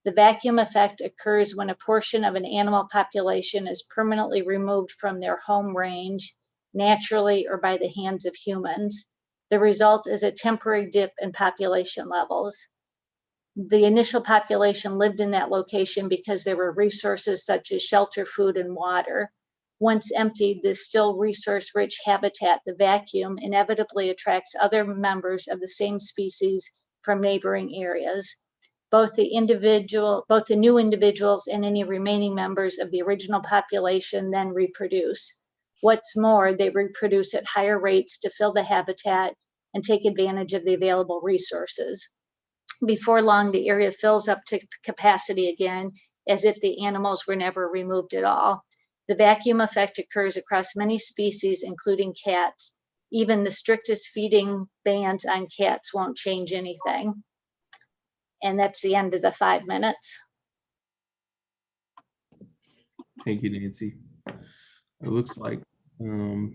The vacuum effect occurs when a portion of an animal population is permanently removed from their home range, naturally or by the hands of humans. The result is a temporary dip in population levels. The initial population lived in that location because there were resources such as shelter, food, and water. Once emptied, this still resource-rich habitat, the vacuum, inevitably attracts other members of the same species from neighboring areas. Both the new individuals and any remaining members of the original population then reproduce. What's more, they reproduce at higher rates to fill the habitat and take advantage of the available resources. Before long, the area fills up to capacity again, as if the animals were never removed at all. The vacuum effect occurs across many species, including cats. Even the strictest feeding bans on cats won't change anything. And that's the end of the 5 minutes. Thank you, Nancy. It looks like Amanda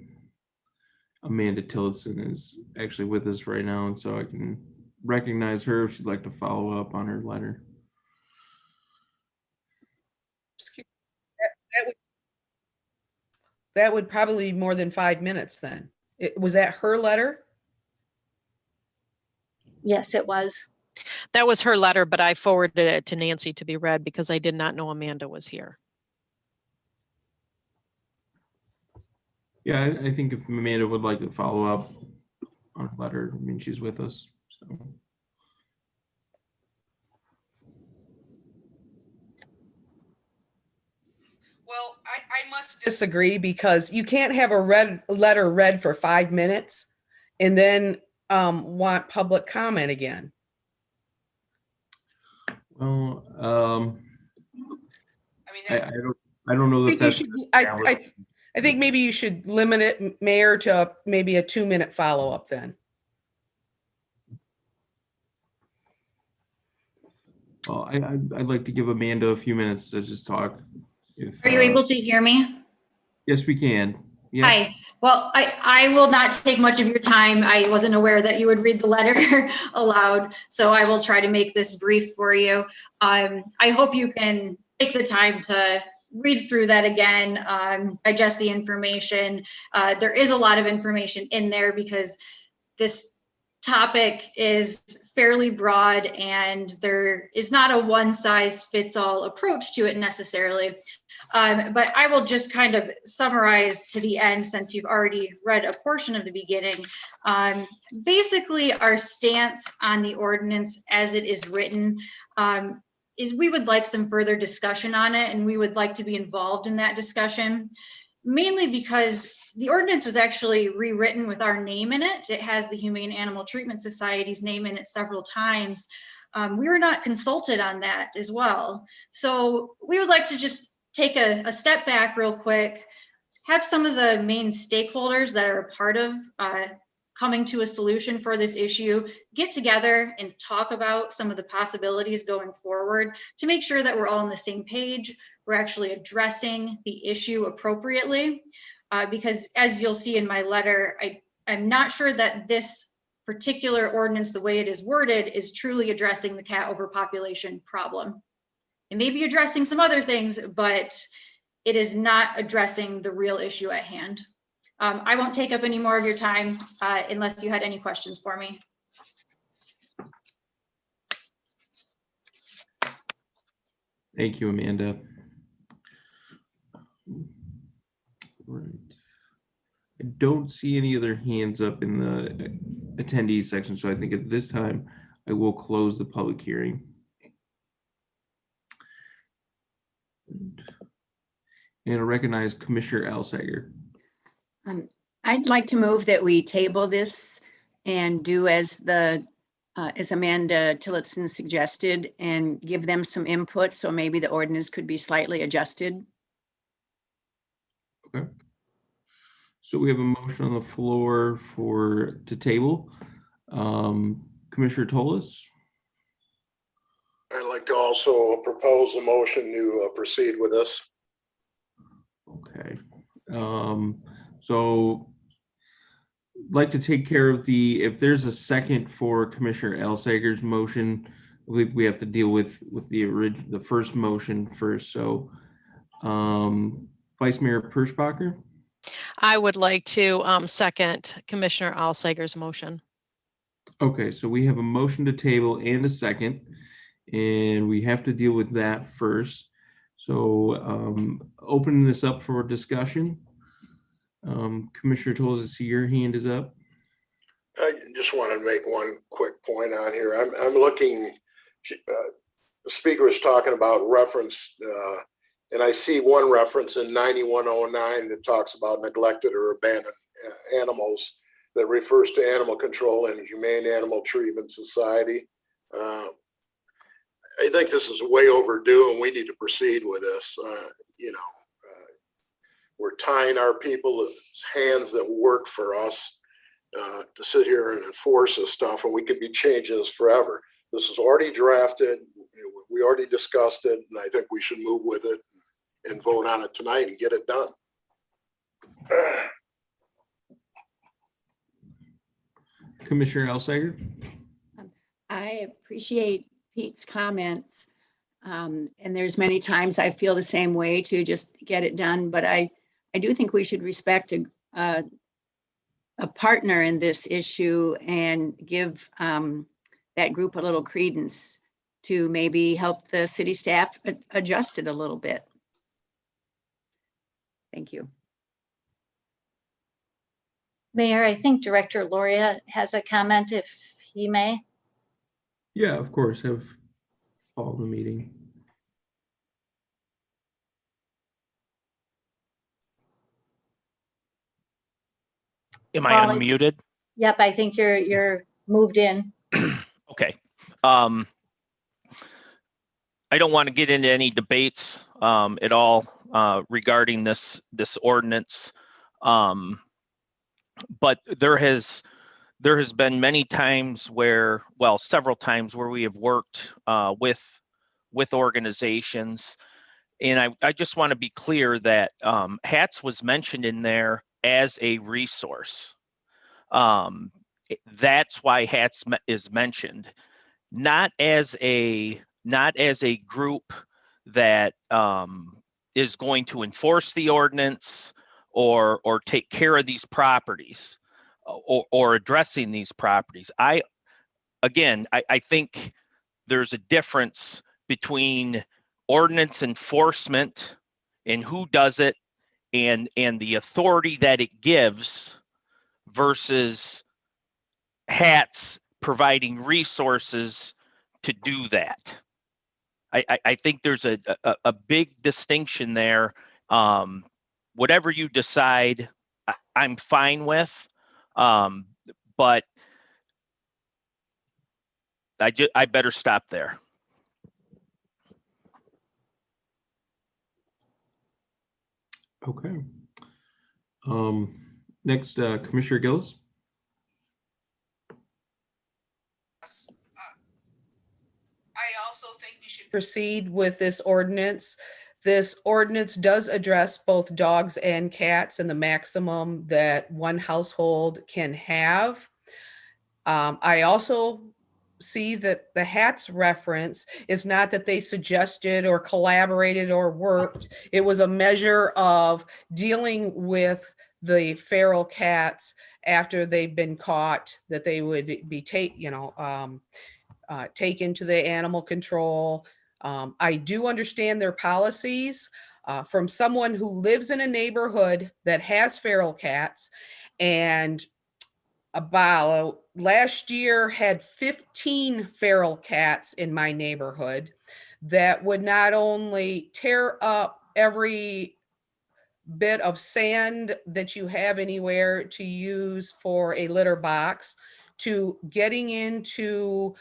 Tillotson is actually with us right now, and so I can recognize her if she'd like to follow up on her letter. That would probably be more than 5 minutes then. Was that her letter? Yes, it was. That was her letter, but I forwarded it to Nancy to be read because I did not know Amanda was here. Yeah, I think if Amanda would like to follow up on her letter, I mean, she's with us. So. Well, I must disagree because you can't have a letter read for 5 minutes and then want public comment again. Well, I mean, I don't know that that's. I think maybe you should limit it, Mayor, to maybe a 2-minute follow-up then. Well, I'd like to give Amanda a few minutes to just talk. Are you able to hear me? Yes, we can. Yeah. Hi. Well, I will not take much of your time. I wasn't aware that you would read the letter aloud, so I will try to make this brief for you. I hope you can take the time to read through that again, digest the information. There is a lot of information in there because this topic is fairly broad and there is not a one-size-fits-all approach to it necessarily. But I will just kind of summarize to the end since you've already read a portion of the beginning. Basically, our stance on the ordinance as it is written is we would like some further discussion on it, and we would like to be involved in that discussion, mainly because the ordinance was actually rewritten with our name in it. It has the Humane Animal Treatment Society's name in it several times. We were not consulted on that as well. So we would like to just take a step back real quick, have some of the main stakeholders that are a part of coming to a solution for this issue, get together and talk about some of the possibilities going forward to make sure that we're all on the same page. We're actually addressing the issue appropriately, because as you'll see in my letter, I'm not sure that this particular ordinance, the way it is worded, is truly addressing the cat overpopulation problem. It may be addressing some other things, but it is not addressing the real issue at hand. I won't take up any more of your time unless you had any questions for me. Thank you, Amanda. Right. I don't see any other hands up in the attendees section, so I think at this time I will close the public hearing. And I recognize Commissioner Alsager. I'd like to move that we table this and do as Amanda Tillotson suggested and give them some input, so maybe the ordinance could be slightly adjusted. Okay. So we have a motion on the floor to table. Commissioner Tolis. I'd like to also propose a motion to proceed with this. Okay. So like to take care of if there's a second for Commissioner Alsager's motion, believe we have to deal with the first motion first. So, Vice Mayor Perschbacher. I would like to second Commissioner Alsager's motion. Okay, so we have a motion to table and a second, and we have to deal with that first. So, opening this up for discussion. Commissioner Toles, I see your hand is up. I just want to make one quick point on here. I'm looking, the speaker was talking about reference, and I see one reference in 9109 that talks about neglected or abandoned animals, that refers to animal control and humane animal treatment society. I think this is way overdue, and we need to proceed with this. We're tying our people's hands that work for us to sit here and enforce this stuff, and we could be changing this forever. This is already drafted. We already discussed it, and I think we should move with it and vote on it tonight and get it done. Commissioner Alsager. I appreciate Pete's comments. And there's many times I feel the same way to just get it done, but I do think we should respect a partner in this issue and give that group a little credence to maybe help the city staff adjust it a little bit. Thank you. Mayor, I think Director Loria has a comment, if he may. Yeah, of course. Have followed the meeting. Am I Well, unmuted? Yep, I think you're moved in. Okay. I don't want to get into any debates at all regarding this ordinance, but there has been many times where, well, several times where we have worked with organizations, and I just want to be clear that HATS was mentioned in there as a resource. That's why HATS is mentioned, not as a group that is going to enforce the ordinance or take care of these properties or addressing these properties. I think there's a difference between ordinance enforcement and who does it and the authority that it gives versus HATS providing resources to do that. I think there's a big distinction there. Whatever you decide, I'm fine with, but I better stop there. Okay. Next, Commissioner Gillis. I also think we should proceed with this ordinance. This ordinance does address both dogs and cats and the maximum that one household can have. I also see that the HATS reference is not that they suggested or collaborated or worked. It was a measure of dealing with the feral cats after they've been caught, that they would be taken to the animal control. I do understand their policies from someone who lives in a neighborhood that has feral cats, and about last year had 15 feral cats in my neighborhood that would not only tear up every bit of sand that you have anywhere to use for a litter box, to getting into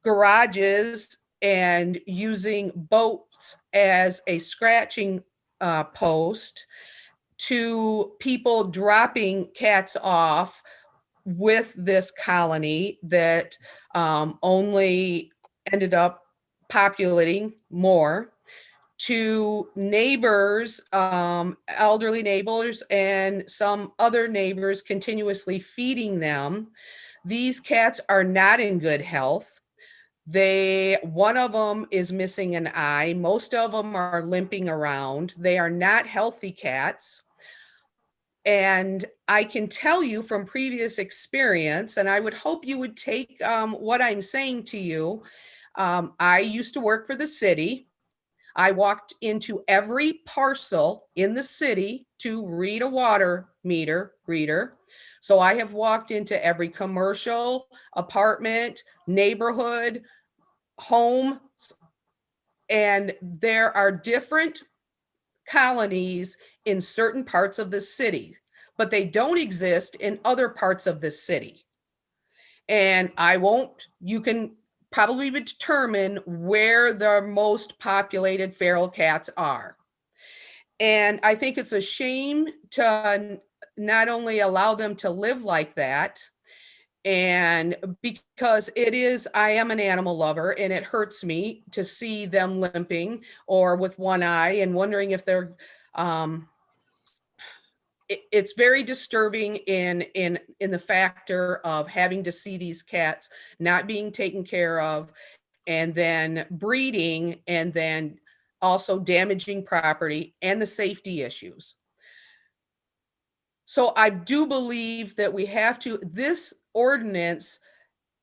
garages and using boats as a scratching post, to people dropping cats off with this colony that only ended up populating more, to neighbors, elderly neighbors, and some other neighbors continuously feeding them. These cats are not in good health. One of them is missing an eye. Most of them are limping around. They are not healthy cats. And I can tell you from previous experience, and I would hope you would take what I'm saying to you. I used to work for the city. I walked into every parcel in the city to read a water meter reader. So I have walked into every commercial, apartment, neighborhood, home, and there are different colonies in certain parts of the city, but they don't exist in other parts of the city. And you can probably determine where the most populated feral cats are. And I think it's a shame to not only allow them to live like that, and because I am an animal lover, and it hurts me to see them limping or with one eye and wondering if they're, it's very disturbing in the factor of having to see these cats not being taken care of, and then breeding, and then also damaging property and the safety issues. So I do believe that this ordinance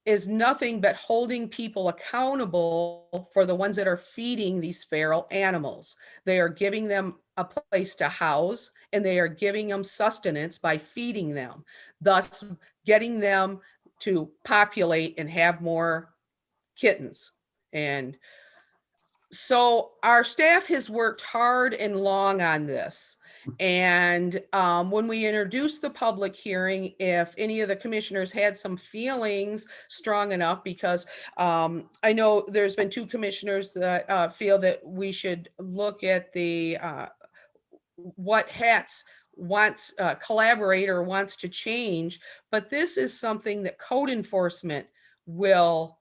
is nothing but holding people accountable for the ones that are feeding these feral animals. They are giving them a place to house, and they are giving them sustenance by feeding them, thus getting them to populate and have more kittens. And so our staff has worked hard and long on this. And when we introduced the public hearing, if any of the commissioners had some feelings strong enough, because I know there's been 2 commissioners that feel that we should look at the what HATS collaborator wants to change, but this is something that code enforcement will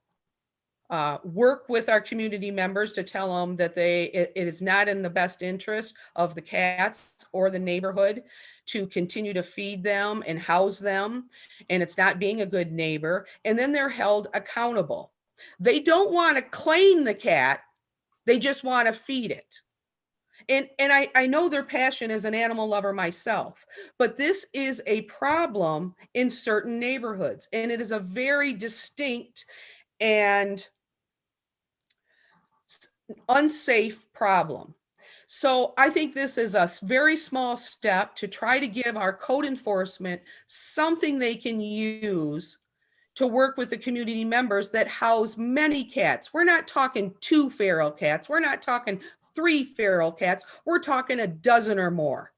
work with our community members to tell them that it is not in the best interest of the cats or the neighborhood to continue to feed them and house them, and it's not being a good neighbor. And then they're held accountable. They don't want to claim the cat, they just want to feed it. And I know their passion as an animal lover myself, but this is a problem in certain neighborhoods, and it is a very distinct and unsafe problem. So I think this is a very small step to try to give our code enforcement something they can use to work with the community members that house many cats. We're not talking 2 feral cats. We're not talking 3 feral cats. We're talking a dozen or more.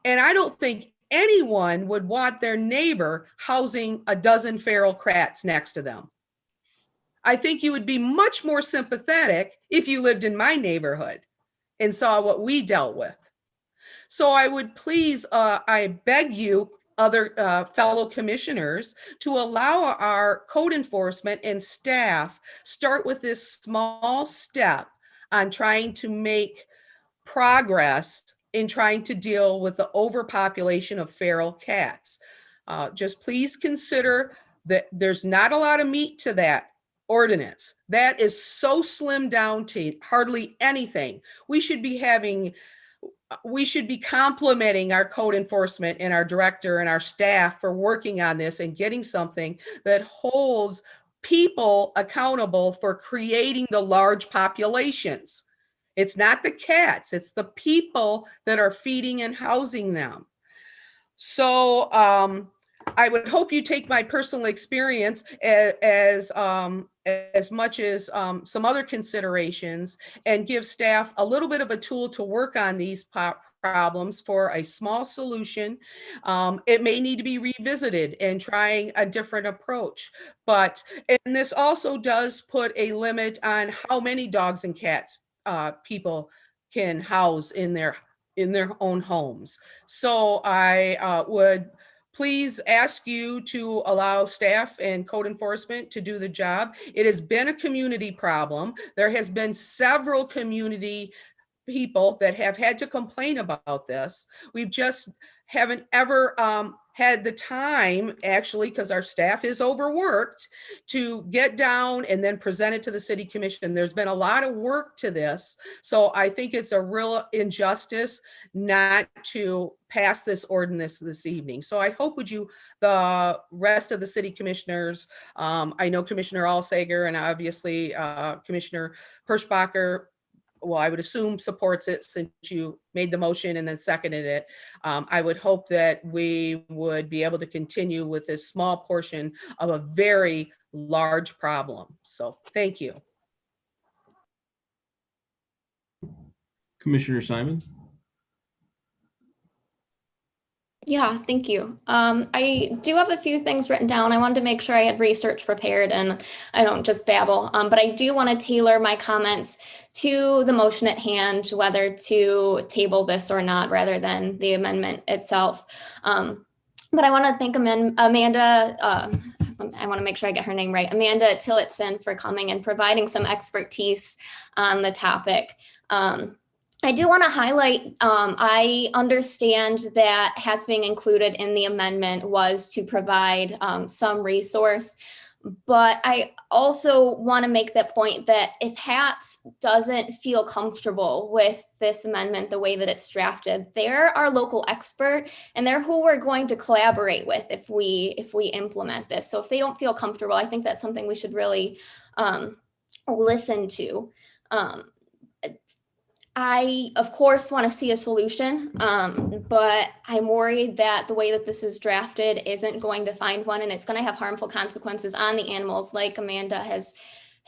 And I don't think anyone would want their neighbor housing a dozen feral cats next to them. I think you would be much more sympathetic if you lived in my neighborhood and saw what we dealt with. So I would please, I beg you, other fellow commissioners, to allow our code enforcement and staff start with this small step on trying to make progress in trying to deal with the overpopulation of feral cats. Just please consider that there's not a lot of meat to that ordinance. That is so slimmed down to hardly anything. We should be complimenting our code enforcement and our director and our staff for working on this and getting something that holds people accountable for creating the large populations. It's not the cats, it's the people that are feeding and housing them. So I would hope you take my personal experience as much as some other considerations, and give staff a little bit of a tool to work on these problems for a small solution. It may need to be revisited and trying a different approach, and this also does put a limit on how many dogs and cats people can house in their own homes. So I would please ask you to allow staff and code enforcement to do the job. It has been a community problem. There has been several community people that have had to complain about this. We've just haven't ever had the time, actually, because our staff is overworked, to get down and then present it to the city commission. There's been a lot of work to this. So I think it's a real injustice not to pass this ordinance this evening. So I hope the rest of the city commissioners, I know Commissioner Alsager and obviously Commissioner Hirschbacher, well, I would assume supports it since you made the motion and then seconded it. I would hope that we would be able to continue with this small portion of a very large problem. So thank you. Commissioner Simon? Yeah, thank you. I do have a few things written down. I wanted to make sure I had research prepared and I don't just babble, but I do want to tailor my comments to the motion at hand, whether to table this or not, rather than the amendment itself. But I want to thank Amanda, I want to make sure I get her name right, Amanda Tillotson, for coming and providing some expertise on the topic. I do want to highlight, I understand that hats being included in the amendment was to provide some resource, but I also want to make the point that if hats doesn't feel comfortable with this amendment the way that it's drafted, they're our local expert and they're who we're going to collaborate with if we implement this. So if they don't feel comfortable, I think that's something we should really listen to. I, of course, want to see a solution, but I'm worried that the way that this is drafted isn't going to find one, and it's going to have harmful consequences on the animals, like Amanda has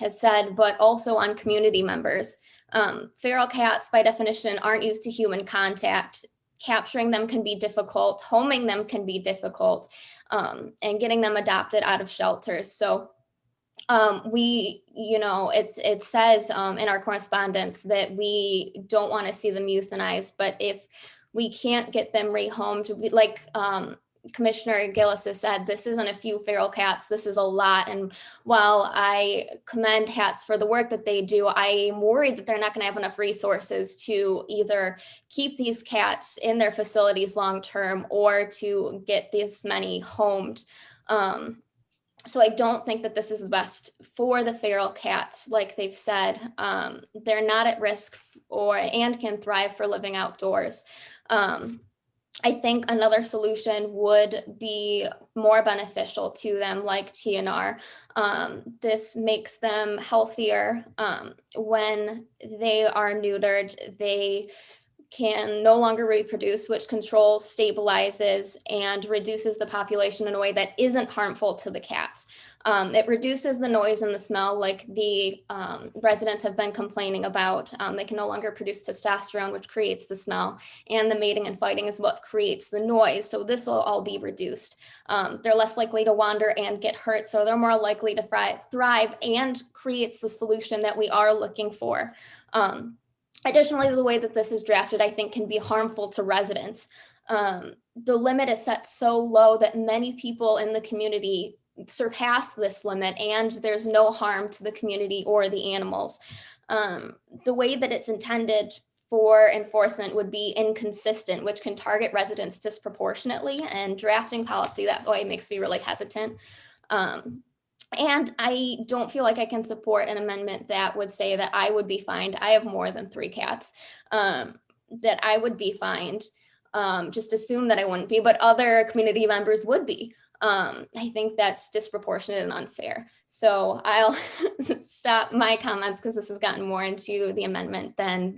said, but also on community members. Feral cats, by definition, aren't used to human contact. Capturing them can be difficult, homing them can be difficult, and getting them adopted out of shelters. So it says in our correspondence that we don't want to see them euthanized, but if we can't get them rehomed, like Commissioner Gillis has said, this isn't a few feral cats, this is a lot. And while I commend HATS for the work that they do, I'm worried that they're not going to have enough resources to either keep these cats in their facilities long-term or to get this many homed. So I don't think that this is the best for the feral cats, like they've said. They're not at risk and can thrive for living outdoors. I think another solution would be more beneficial to them, like TNR. This makes them healthier. When they are neutered, they can no longer reproduce, which controls, stabilizes, and reduces the population in a way that isn't harmful to the cats. It reduces the noise and the smell, like the residents have been complaining about. They can no longer produce testosterone, which creates the smell, and the mating and fighting is what creates the noise. So this will all be reduced. They're less likely to wander and get hurt, so they're more likely to thrive, and creates the solution that we are looking for. Additionally, the way that this is drafted, I think, can be harmful to residents. The limit is set so low that many people in the community surpass this limit, and there's no harm to the community or the animals. The way that it's intended for enforcement would be inconsistent, which can target residents disproportionately, and drafting policy that way makes me really hesitant. And I don't feel like I can support an amendment that would say that I would be fined. I have more than 3 cats, that I would be fined. Just assume that I wouldn't be, but other community members would be. I think that's disproportionate and unfair. So I'll stop my comments because this has gotten more into the amendment than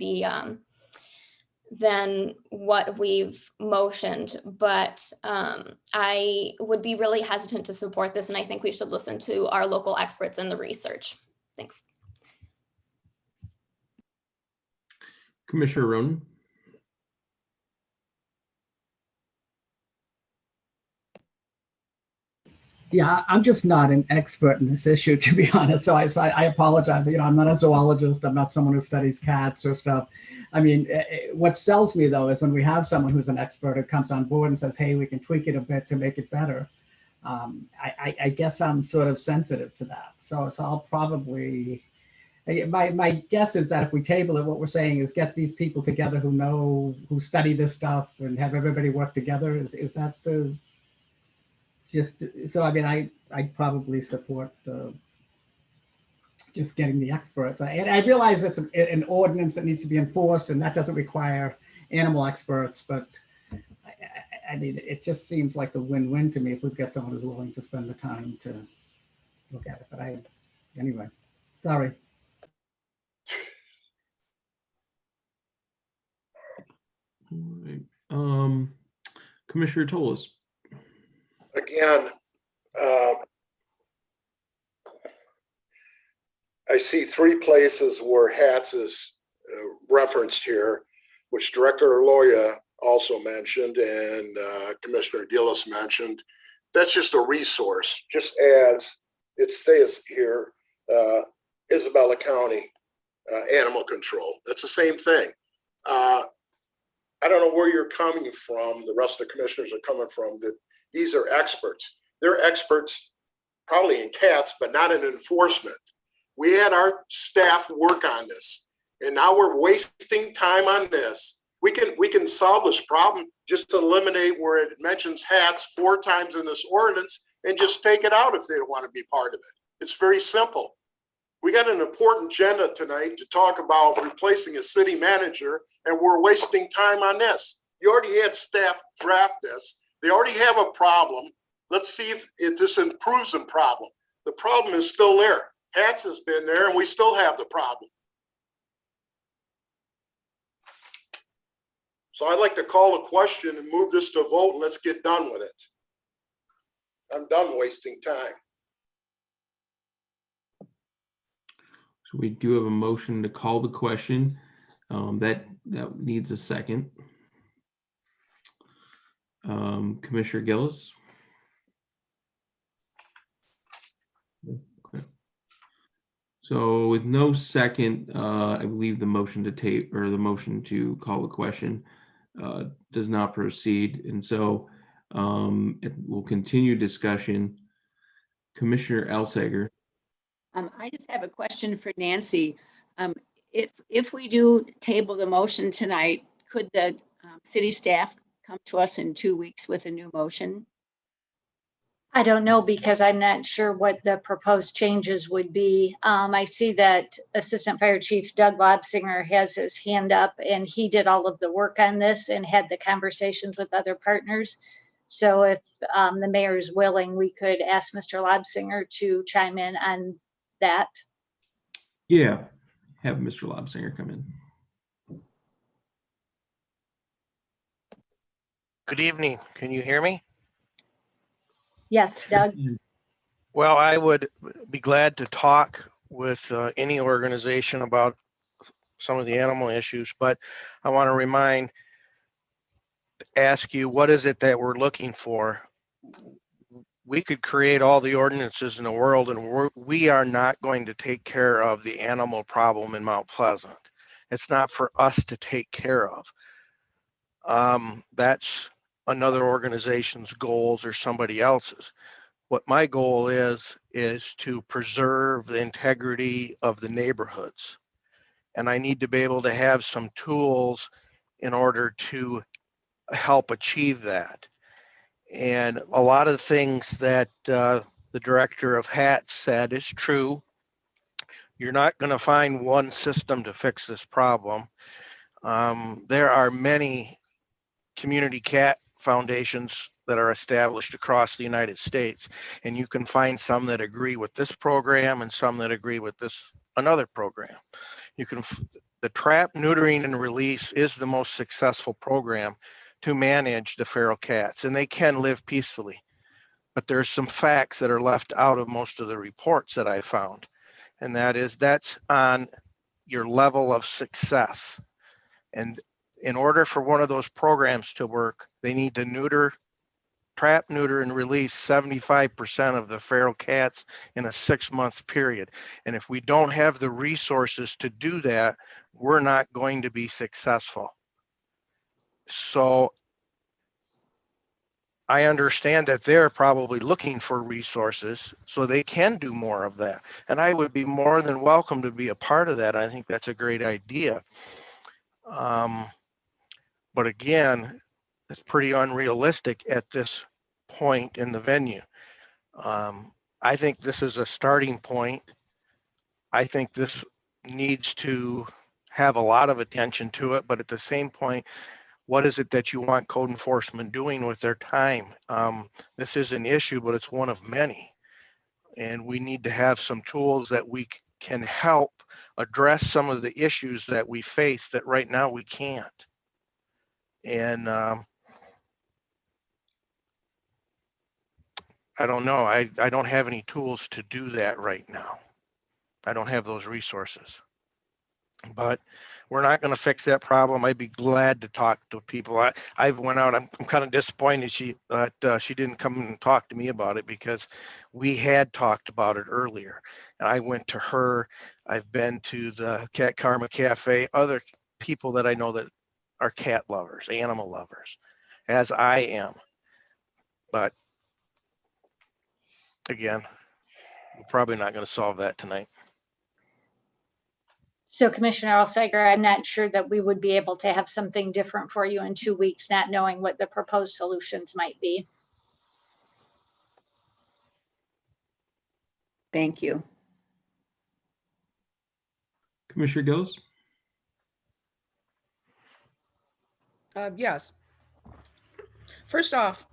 what we've motioned, but I would be really hesitant to support this, and I think we should listen to our local experts in the research. Thanks. Commissioner Ronan? Yeah, I'm just not an expert in this issue, to be honest. So I apologize. I'm not a zoologist. I'm not someone who studies cats or stuff. I mean, what sells me, though, is when we have someone who's an expert who comes on board and says, hey, we can tweak it a bit to make it better. I guess I'm sort of sensitive to that. So I'll probably My guess is that if we table it, what we're saying is get these people together who study this stuff and have everybody work together. Is that the just so? I mean, I probably support just getting the experts. And I realize it's an ordinance that needs to be enforced, and that doesn't require animal experts. But I mean, it just seems like a win-win to me if we've got someone who's willing to spend the time to look at it. But anyway, sorry. All right. Commissioner Tolis. Again, I see 3 places where HATS is referenced here, which Director Loya also mentioned and Commissioner Gillis mentioned. That's just a resource, just as it stays here, Isabella County Animal Control. That's the same thing. I don't know where you're coming from, the rest of the commissioners are coming from, that these are experts. They're experts probably in cats, but not in enforcement. We had our staff work on this, and now we're wasting time on this. We can solve this problem, just eliminate where it mentions HATS 4 times in this ordinance and just take it out if they don't want to be part of it. It's very simple. We got an important agenda tonight to talk about replacing a city manager, and we're wasting time on this. You already had staff draft this. They already have a problem. Let's see if this improves the problem. The problem is still there. HATS has been there, and we still have the problem. So I'd like to call a question and move this to a vote, and let's get done with it. I'm done wasting time. So we do have a motion to call the question. That needs a second. Commissioner Gillis. Okay. So with no second, I believe the motion to tape or the motion to call the question does not proceed, and so we'll continue discussion. Commissioner Elsager. I just have a question for Nancy. If we do table the motion tonight, could the city staff come to us in 2 weeks with a new motion? I don't know, because I'm not sure what the proposed changes would be. I see that Assistant Fire Chief Doug Lobsinger has his hand up, and he did all of the work on this and had the conversations with other partners. So if the mayor is willing, we could ask Mr. Lobsinger to chime in on that. Yeah, have Mr. Lobsinger come in. Good evening. Can you hear me? Yes, Doug. Well, I would be glad to talk with any organization about some of the animal issues, but I want to ask you, what is it that we're looking for? We could create all the ordinances in the world, and we are not going to take care of the animal problem in Mount Pleasant. It's not for us to take care of. That's another organization's goals or somebody else's. What my goal is to preserve the integrity of the neighborhoods. And I need to be able to have some tools in order to help achieve that. And a lot of the things that the director of HATS said is true. You're not going to find one system to fix this problem. There are many community cat foundations that are established across the United States, and you can find some that agree with this program and some that agree with another program. The trap, neutering, and release is the most successful program to manage the feral cats, and they can live peacefully. But there's some facts that are left out of most of the reports that I found, and that's on your level of success. And in order for one of those programs to work, they need to trap, neuter, and release 75% of the feral cats in a 6-month period. And if we don't have the resources to do that, we're not going to be successful. So I understand that they're probably looking for resources so they can do more of that. And I would be more than welcome to be a part of that. I think that's a great idea. But again, it's pretty unrealistic at this point in the venue. I think this is a starting point. I think this needs to have a lot of attention to it, but at the same point, what is it that you want code enforcement doing with their time? This is an issue, but it's one of many. And we need to have some tools that we can help address some of the issues that we face that right now we can't. And I don't know, I don't have any tools to do that right now. I don't have those resources. But we're not going to fix that problem. I'd be glad to talk to people. I went out. I'm kind of disappointed she didn't come and talk to me about it, because we had talked about it earlier. And I went to her. I've been to the Cat Karma Cafe. Other people that I know that are cat lovers, animal lovers, as I am. But again, we're probably not going to solve that tonight. So Commissioner Alsager, I'm not sure that we would be able to have something different for you in 2 weeks, not knowing what the proposed solutions might be. Thank you. Commissioner Gillis? Yes. First off,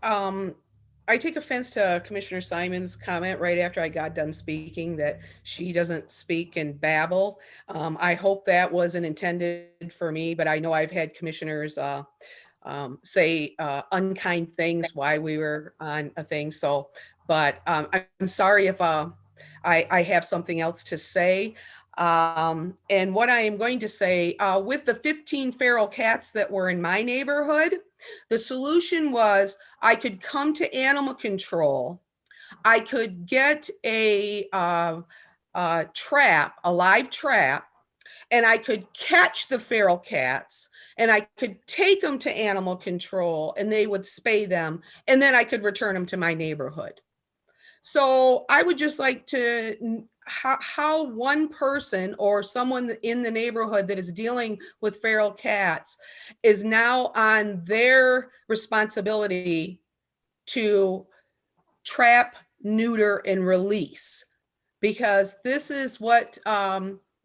I take offense to Commissioner Simon's comment right after I got done speaking that she doesn't speak and babble. I hope that wasn't intended for me, but I know I've had commissioners say unkind things while we were on a thing. So, but I'm sorry if I have something else to say. And what I am going to say, with the 15 feral cats that were in my neighborhood, the solution was I could come to animal control. I could get a trap, a live trap, and I could catch the feral cats and I could take them to animal control and they would spay them, and then I could return them to my neighborhood. So I would just like to how one person or someone in the neighborhood that is dealing with feral cats is now on their responsibility to trap, neuter, and release, because this is what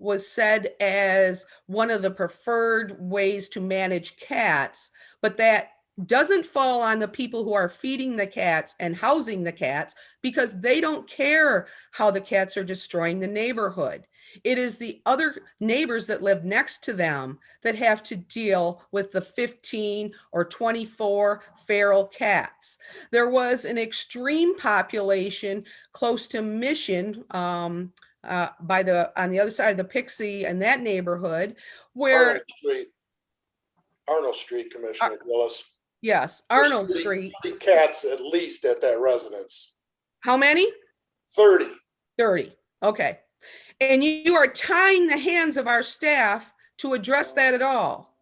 was said as one of the preferred ways to manage cats, but that doesn't fall on the people who are feeding the cats and housing the cats, because they don't care how the cats are destroying the neighborhood. It is the other neighbors that live next to them that have to deal with the 15 or 24 feral cats. There was an extreme population close to Mission, on the other side of the Pixie and that neighborhood, where Arnold Street, Commissioner Gillis. Yes, Arnold Street. 30 cats at least at that residence. How many? 30. 30. Okay. And you are tying the hands of our staff to address that at all.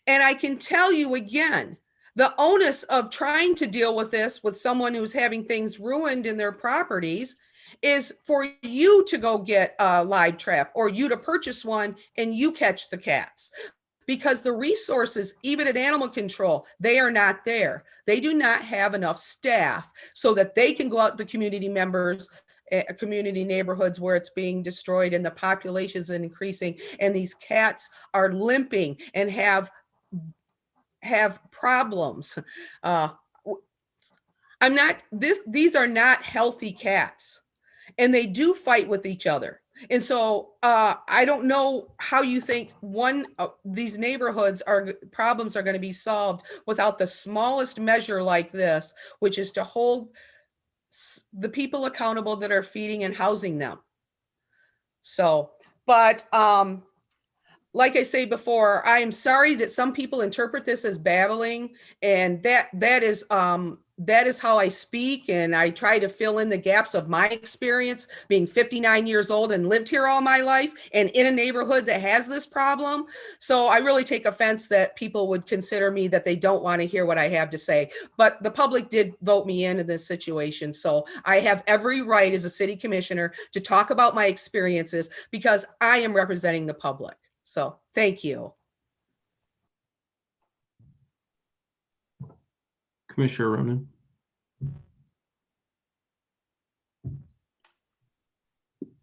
And I can tell you again, the onus of trying to deal with this with someone who's having things ruined in their properties is for you to go get a live trap, or you to purchase one and you catch the cats. Because the resources, even at animal control, they are not there. They do not have enough staff so that they can go out to community members, community neighborhoods where it's being destroyed and the population is increasing and these cats are limping and have problems. These are not healthy cats, and they do fight with each other. And so I don't know how you think these neighborhoods problems are going to be solved without the smallest measure like this, which is to hold the people accountable that are feeding and housing them. So, but like I say before, I am sorry that some people interpret this as babbling, and that is that is how I speak, and I try to fill in the gaps of my experience being 59 years old and lived here all my life and in a neighborhood that has this problem. So I really take offense that people would consider me that they don't want to hear what I have to say. But the public did vote me into this situation. So I have every right as a city commissioner to talk about my experiences because I am representing the public. So thank you. Commissioner Ronan.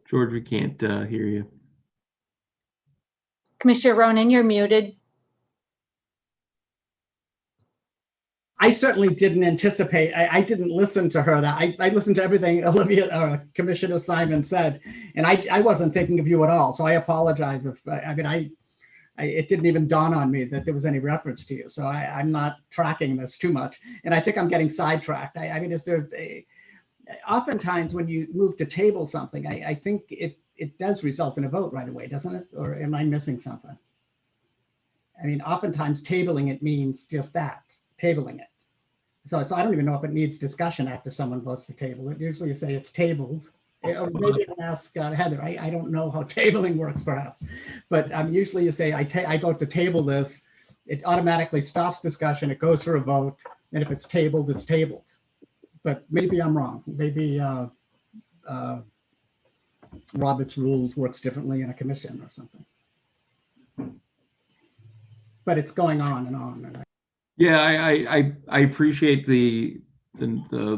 George, we can't hear you. Commissioner Ronan, you're muted. I certainly didn't anticipate, I didn't listen to her. That I listened to everything Olivia or Commissioner Simon said, and I wasn't thinking of you at all. So I apologize if, it didn't even dawn on me that there was any reference to you. So I'm not tracking this too much. And I think I'm getting sidetracked. I mean, is there oftentimes when you move to table something, I think it does result in a vote right away, doesn't it? Or am I missing something? I mean, oftentimes tabling it means just that, tabling it. So I don't even know if it needs discussion after someone votes to table it. Usually you say it's tabled. Or maybe I'll ask Heather. I don't know how tabling works perhaps, but usually you say I vote to table this. It automatically stops discussion. It goes for a vote. And if it's tabled, it's tabled. But maybe I'm wrong. Maybe Robert's rules works differently in a commission or something. But it's going on and on. And Yeah, I appreciate the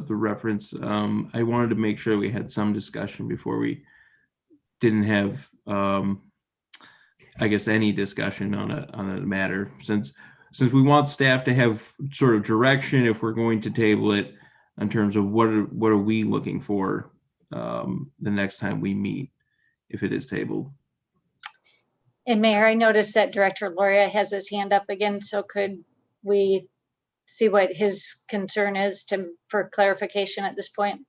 reference. I wanted to make sure we had some discussion before we didn't have, I guess, any discussion on a matter. Since we want staff to have sort of direction if we're going to table it in terms of what are we looking for the next time we meet if it is tabled. And Mayor, I noticed that Director Loria has his hand up again. So could we see what his concern is for clarification at this point?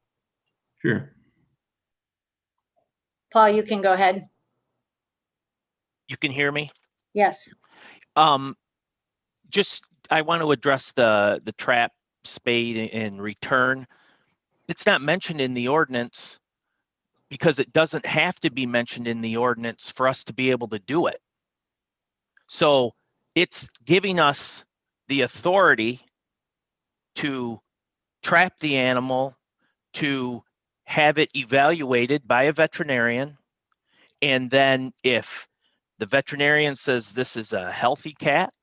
Sure. Paul, you can go ahead. You can hear me? Yes. Just, I want to address the trap, spade, and return. It's not mentioned in the ordinance because it doesn't have to be mentioned in the ordinance for us to be able to do it. So it's giving us the authority to trap the animal, to have it evaluated by a veterinarian. And then if the veterinarian says this is a healthy cat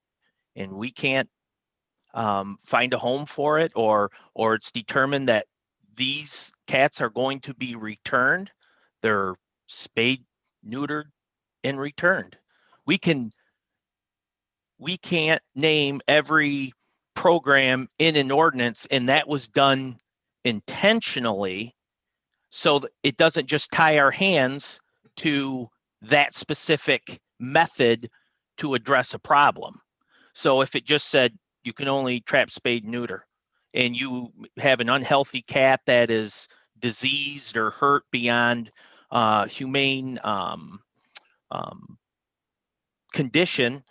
and we can't find a home for it, or it's determined that these cats are going to be returned, they're spayed, neutered, and returned. We can't name every program in an ordinance, and that was done intentionally so that it doesn't just tie our hands to that specific method to address a problem. So if it just said you can only trap, spade, neuter, and you have an unhealthy cat that is diseased or hurt beyond humane condition,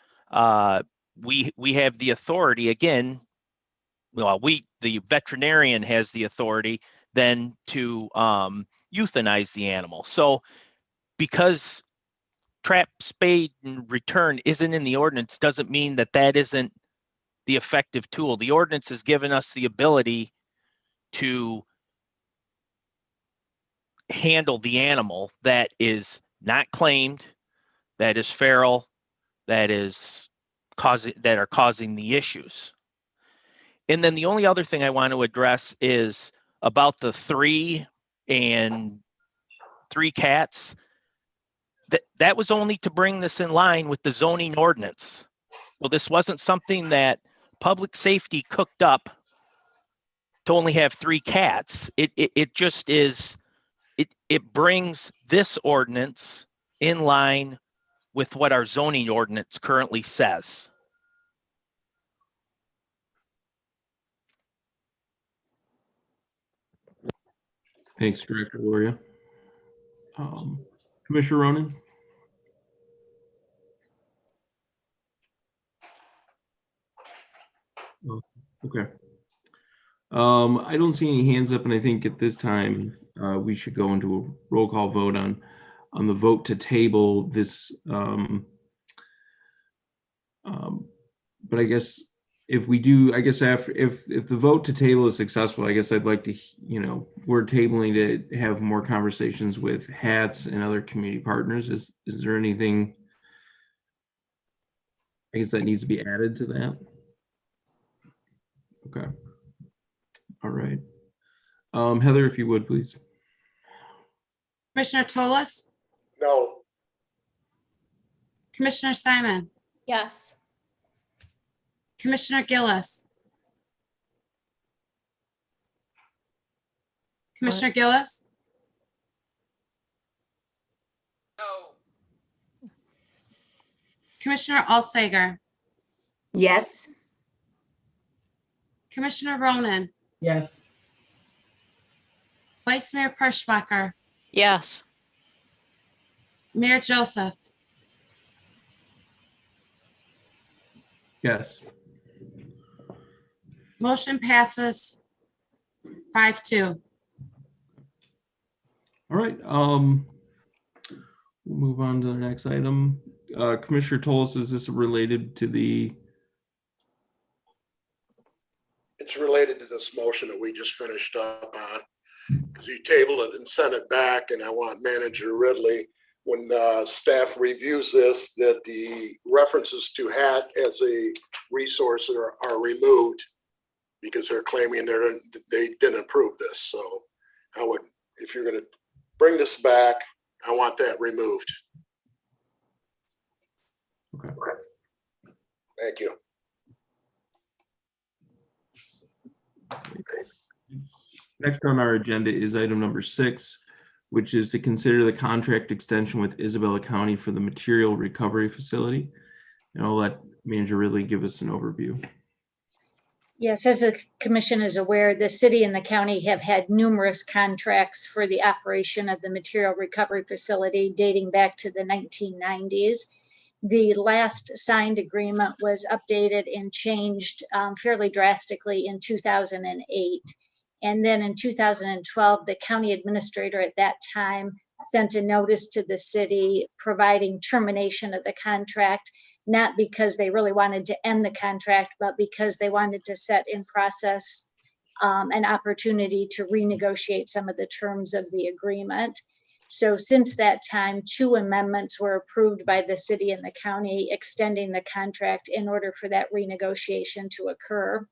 we have the authority again. Well, the veterinarian has the authority then to euthanize the animal. So because trap, spade, and return isn't in the ordinance doesn't mean that that isn't the effective tool. The ordinance has given us the ability to handle the animal that is not claimed, that is feral, that are causing the issues. And then the only other thing I want to address is about the 3 cats. That was only to bring this in line with the zoning ordinance. So this wasn't something that public safety cooked up to only have 3 cats. It just is, it brings this ordinance in line with what our zoning ordinance currently says. Thanks, Director Loria. Commissioner Ronan? Oh, okay. I don't see any hands up, and I think at this time we should go into a roll call vote on the vote to table this. But I guess if we do, I guess after if the vote to table is successful, I guess I'd like to, we're tabling to have more conversations with HATS and other community partners. Is there anything, I guess, that needs to be added to that? Okay. All right. Heather, if you would, please. Commissioner Tolas, No. Commissioner Simon, Yes. Commissioner Gillis. Commissioner Gillis? No. Commissioner Alsager, Yes. Commissioner Ronan, Yes. Vice Mayor Perschbacher, Yes. Mayor Joseph. Yes. Motion passes 5-2. All right. We'll move on to the next item. Commissioner Toles, is this related to the? It's related to this motion that we just finished up on. Because you tabled it and sent it back, and I want Manager Ridley, when staff reviews this, that the references to HAT as a resource are removed because they're claiming they didn't approve this. So I would, if you're going to bring this back, I want that removed. Okay. Thank you. Next on our agenda is item number 6, which is to consider the contract extension with Isabella County for the material recovery facility. And I'll let Manager Ridley give us an overview. Yes, as the commission is aware, the city and the county have had numerous contracts for the operation of the material recovery facility dating back to the 1990s. The last signed agreement was updated and changed fairly drastically in 2008. And then in 2012, the county administrator at that time sent a notice to the city providing termination of the contract, not because they really wanted to end the contract, but because they wanted to set in process an opportunity to renegotiate some of the terms of the agreement. So since that time, 2 amendments were approved by the city and the county extending the contract in order for that renegotiation to occur.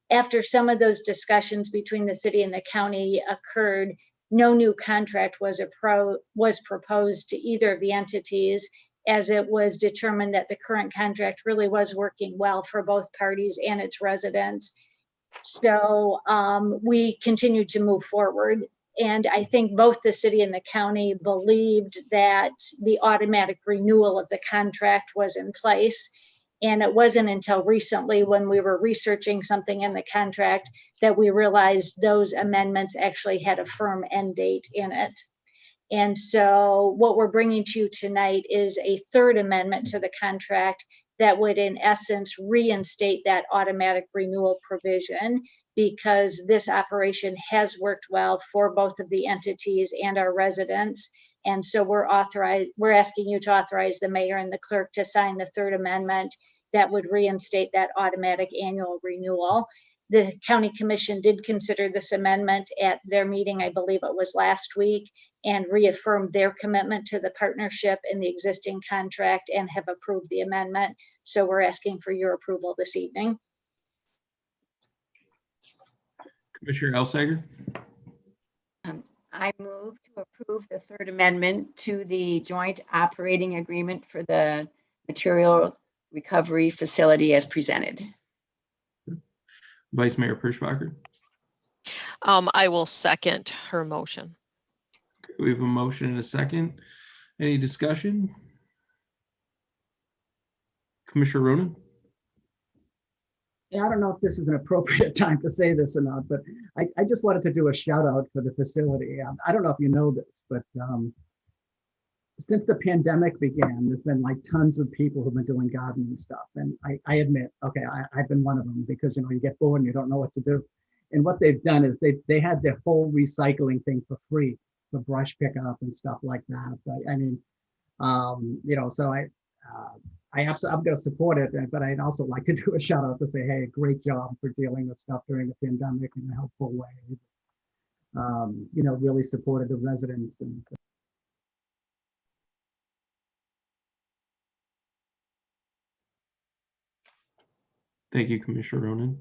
After some of those discussions between the city and the county occurred, no new contract was proposed to either of the entities, as it was determined that the current contract really was working well for both parties and its residents. So we continued to move forward. And I think both the city and the county believed that the automatic renewal of the contract was in place. And it wasn't until recently, when we were researching something in the contract, that we realized those amendments actually had a firm end date in it. And so what we're bringing to you tonight is a 3rd amendment to the contract that would, in essence, reinstate that automatic renewal provision, because this operation has worked well for both of the entities and our residents. And so we're asking you to authorize the mayor and the clerk to sign the 3rd amendment that would reinstate that automatic annual renewal. The county commission did consider this amendment at their meeting, I believe it was last week, and reaffirmed their commitment to the partnership in the existing contract and have approved the amendment. So we're asking for your approval this evening. Commissioner Alsager? I move to approve the 3rd amendment to the joint operating agreement for the material recovery facility as presented. Vice Mayor Perschbacher? I will second her motion. Okay, we have a motion and a second. Any discussion? Commissioner Ronan? Yeah, I don't know if this is an appropriate time to say this or not, but I just wanted to do a shout out for the facility. I don't know if you know this, but since the pandemic began, there's been like tons of people who've been doing gardening stuff. And I admit, okay, I've been one of them, because, you get bored and you don't know what to do. And what they've done is they had their whole recycling thing for free, for brush pickup and stuff like that. But I mean, so I'm going to support it, but I'd also like to do a shout out to say, hey, great job for dealing with stuff during the pandemic in a helpful way. Really supported the residents. And Thank you, Commissioner Ronan.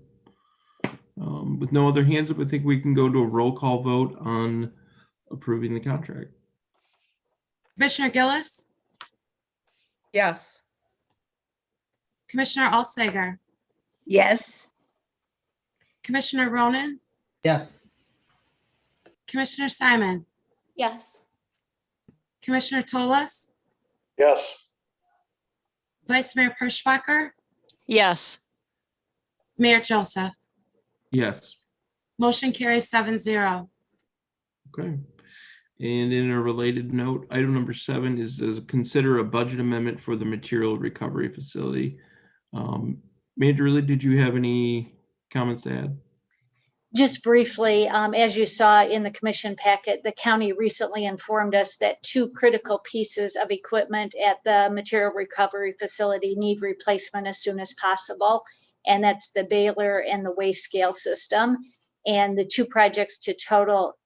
With no other hands up, I think we can go to a roll call vote on approving the contract. Commissioner Gillis, Yes. Commissioner Alsager, Yes. Commissioner Ronan, yes, Commissioner Simon, Yes. Commissioner Tolas, Yes. Vice Mayor Perschbacher, Yes. Mayor Joseph. Yes. Motion carries 7-0. Okay. And in a related note, item number 7 is consider a budget amendment for the material recovery facility. Manager Ridley, did you have any comments to add? Just briefly, as you saw in the commission packet, the county recently informed us that 2 critical pieces of equipment at the material recovery facility need replacement as soon as possible. And that's the baler and the weigh scale system. And the 2 projects to total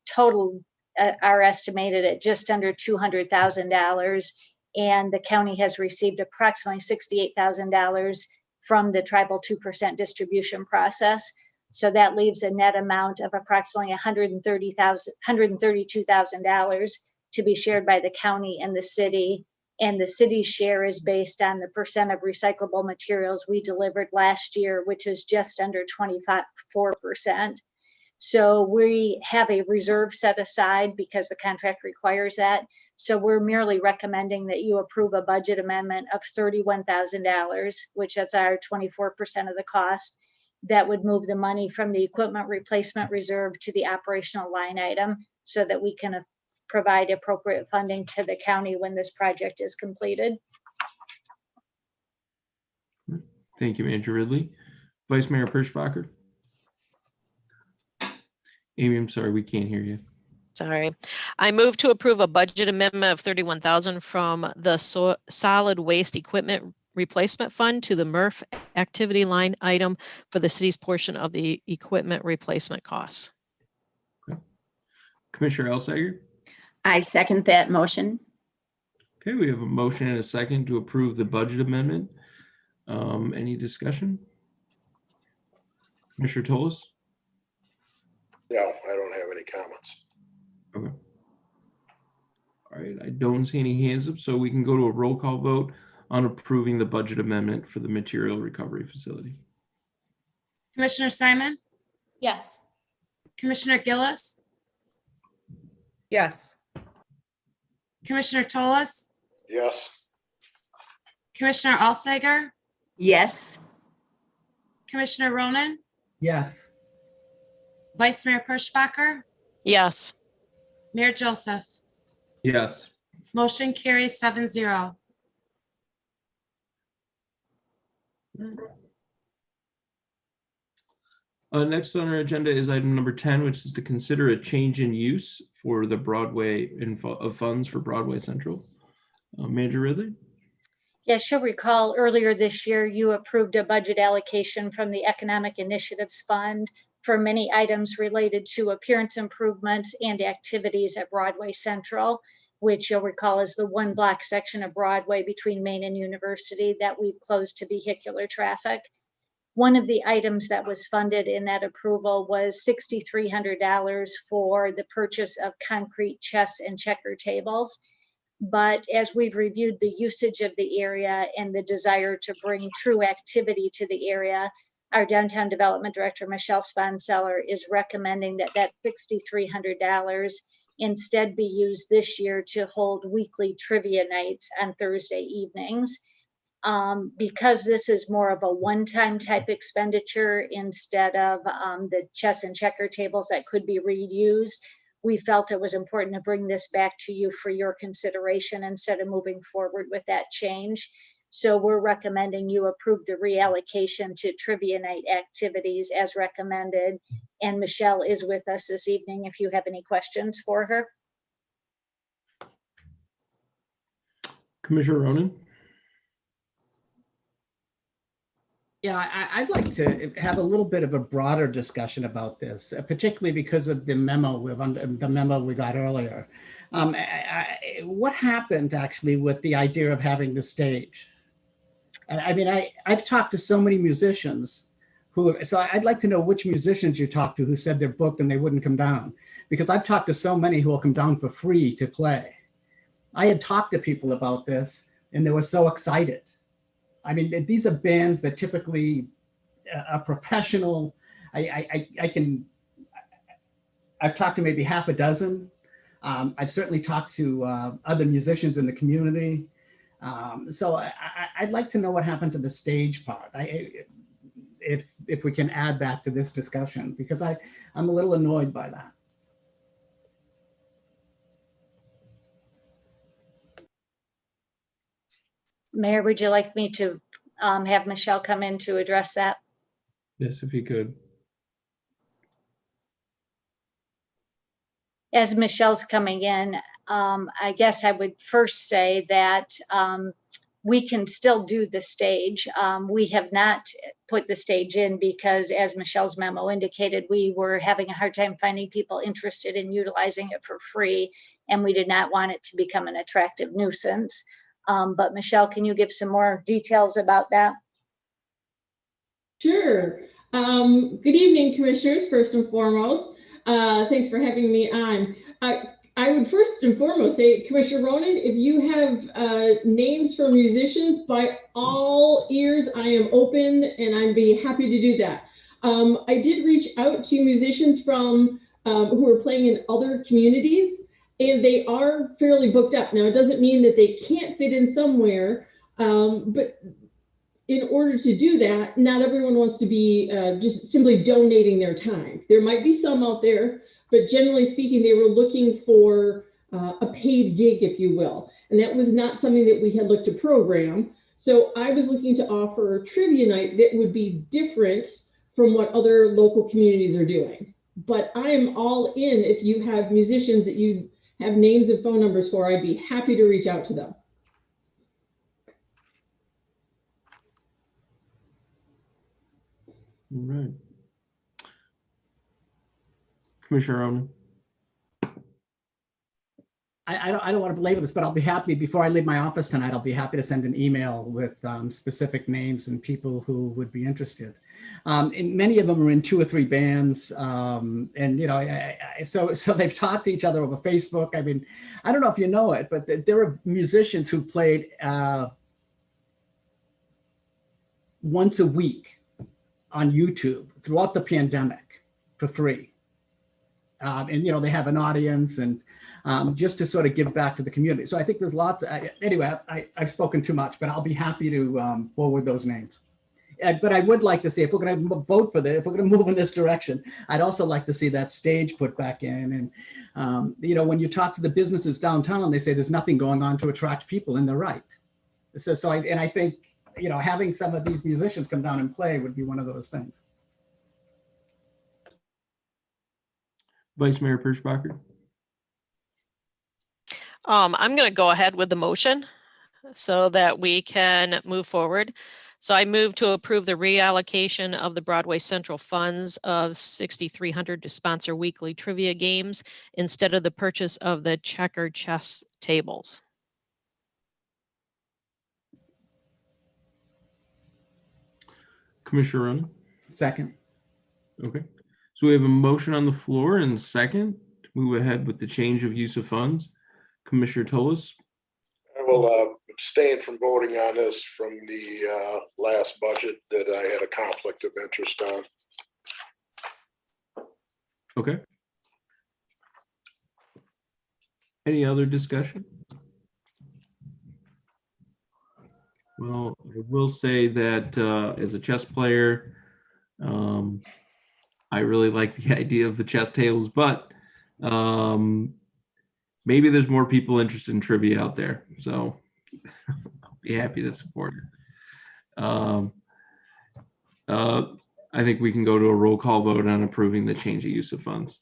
are estimated at just under $200,000. And the county has received approximately $68,000 from the tribal 2% distribution process. So that leaves a net amount of approximately $132,000 to be shared by the county and the city. And the city's share is based on the percent of recyclable materials we delivered last year, which is just under 24%. So we have a reserve set aside because the contract requires that. So we're merely recommending that you approve a budget amendment of $31,000, which is our 24% of the cost. That would move the money from the equipment replacement reserve to the operational line item so that we can provide appropriate funding to the county when this project is completed. Thank you, Manager Ridley. Vice Mayor Perschbacher. Amy, I'm sorry, we can't hear you. Sorry. I move to approve a budget amendment of $31,000 from the solid waste equipment replacement fund to the MRF activity line item for the city's portion of the equipment replacement costs. Okay. Commissioner Alsager. I second that motion. Okay, we have a motion and a second to approve the budget amendment. Any discussion? Commissioner Tolas? No, I don't have any comments. Okay. All right, I don't see any hands up, so we can go to a roll call vote on approving the budget amendment for the material recovery facility. Commissioner Simon, Yes. Commissioner Gillis, Yes. Commissioner Tolas, Yes. Commissioner Alsager, Yes. Commissioner Ronan, yes, Vice Mayor Perschbacher, Yes. Mayor Joseph. Yes. Motion carries 7-0. Next on our agenda is item number 10, which is to consider a change in use for the Broadway of funds for Broadway Central. Manager Ridley? Yes, you'll recall earlier this year, you approved a budget allocation from the Economic Initiatives Fund for many items related to appearance improvements and activities at Broadway Central, which you'll recall is the 1 block section of Broadway between Main and University that we've closed to vehicular traffic. One of the items that was funded in that approval was $6,300 for the purchase of concrete chess and checker tables. But as we've reviewed the usage of the area and the desire to bring true activity to the area, our Downtown Development Director, Michelle Sponseller, is recommending that that $6,300 instead be used this year to hold weekly trivia nights on Thursday evenings. Because this is more of a one-time type expenditure instead of the chess and checker tables that could be reused, we felt it was important to bring this back to you for your consideration instead of moving forward with that change. So we're recommending you approve the reallocation to trivia night activities as recommended. And Michelle is with us this evening if you have any questions for her. Commissioner Ronan? Yeah, I'd like to have a little bit of a broader discussion about this, particularly because of the memo we got earlier. What happened actually with the idea of having the stage? I mean, I've talked to so many musicians so I'd like to know which musicians you talked to who said they're booked and they wouldn't come down, because I've talked to so many who will come down for free to play. I had talked to people about this and they were so excited. I mean, these are bands that typically are professional. I've talked to maybe half a dozen. I've certainly talked to other musicians in the community. So I'd like to know what happened to the stage part. If we can add that to this discussion, because I'm a little annoyed by that. Mayor, would you like me to have Michelle come in to address that? Yes, if you could. As Michelle's coming in, I guess I would first say that we can still do the stage. We have not put the stage in because, as Michelle's memo indicated, we were having a hard time finding people interested in utilizing it for free, and we did not want it to become an attractive nuisance. But Michelle, can you give some more details about that? Sure. Good evening, commissioners, first and foremost. Thanks for having me on. I would first and foremost say, Commissioner Ronan, if you have names for musicians, by all ears, I am open and I'd be happy to do that. I did reach out to musicians from who are playing in other communities, and they are fairly booked up. Now, it doesn't mean that they can't fit in somewhere, but in order to do that, not everyone wants to be just simply donating their time. There might be some out there, but generally speaking, they were looking for a paid gig, if you will. And that was not something that we had looked to program. So I was looking to offer a trivia night that would be different from what other local communities are doing. But I am all in. If you have musicians that you have names and phone numbers for, I'd be happy to reach out to them. All right. Commissioner Ronan. I don't want to belabor this, but I'll be happy, before I leave my office tonight, I'll be happy to send an email with specific names and people who would be interested. And many of them are in 2 or 3 bands. And, you know, so they've talked to each other over Facebook. I mean, I don't know if you know it, but there are musicians who played once a week on YouTube throughout the pandemic for free. And, you know, they have an audience and just to sort of give back to the community. So I think there's lots. Anyway, I've spoken too much, but I'll be happy to forward those names. But I would like to see, if we're going to vote for this, if we're going to move in this direction, I'd also like to see that stage put back in. And, you know, when you talk to the businesses downtown, they say there's nothing going on to attract people, and they're right. So I think, you know, having some of these musicians come down and play would be one of those things. Vice Mayor Perschbacher. I'm going to go ahead with the motion so that we can move forward. So I move to approve the reallocation of the Broadway Central funds of $6,300 to sponsor weekly trivia games instead of the purchase of the checkered chess tables. Commissioner Ronan. Second. Okay. So we have a motion on the floor and second to move ahead with the change of use of funds. Commissioner Tolis. I will abstain from voting on this from the last budget that I had a conflict of interest on. Okay. Any other discussion? Well, I will say that as a chess player, I really like the idea of the chess tables, but maybe there's more people interested in trivia out there. So Be happy to support it. I think we can go to a roll call vote on approving the change of use of funds.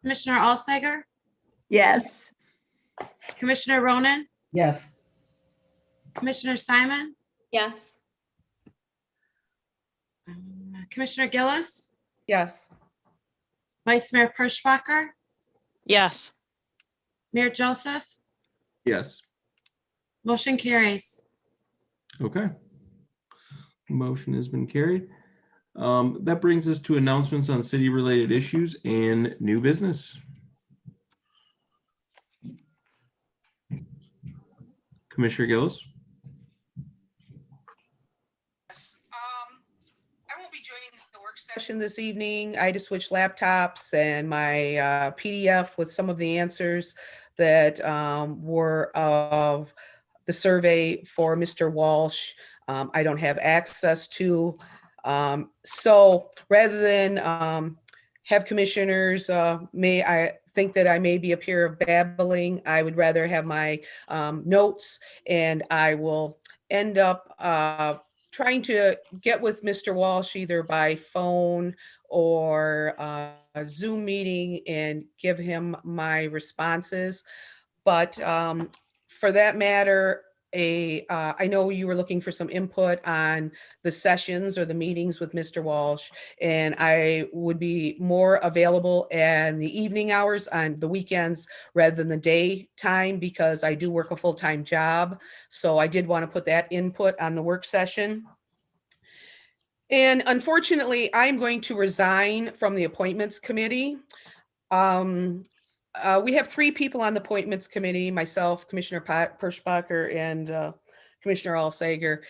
Commissioner Alsager, Yes. Commissioner Ronan, Yes. Commissioner Simon, Yes. Commissioner Gillis, Yes. Vice Mayor Perschbacher, Yes. Mayor Joseph, Yes. motion carries. Okay. Motion has been carried. That brings us to announcements on city-related issues and new business. Commissioner Gillis? Yes. I won't be joining the work session this evening. I just switched laptops and my PDF with some of the answers that were of the survey for Mr. Walsh. I don't have access to. So rather than have commissioners, I think that I may be up here babbling. I would rather have my notes, and I will end up trying to get with Mr. Walsh either by phone or a Zoom meeting and give him my responses. But for that matter, I know you were looking for some input on the sessions or the meetings with Mr. Walsh, and I would be more available in the evening hours on the weekends rather than the daytime because I do work a full-time job. So I did want to put that input on the work session. And unfortunately, I'm going to resign from the appointments committee. We have 3 people on the appointments committee, myself, Commissioner Perschbacher, and Commissioner Alsager.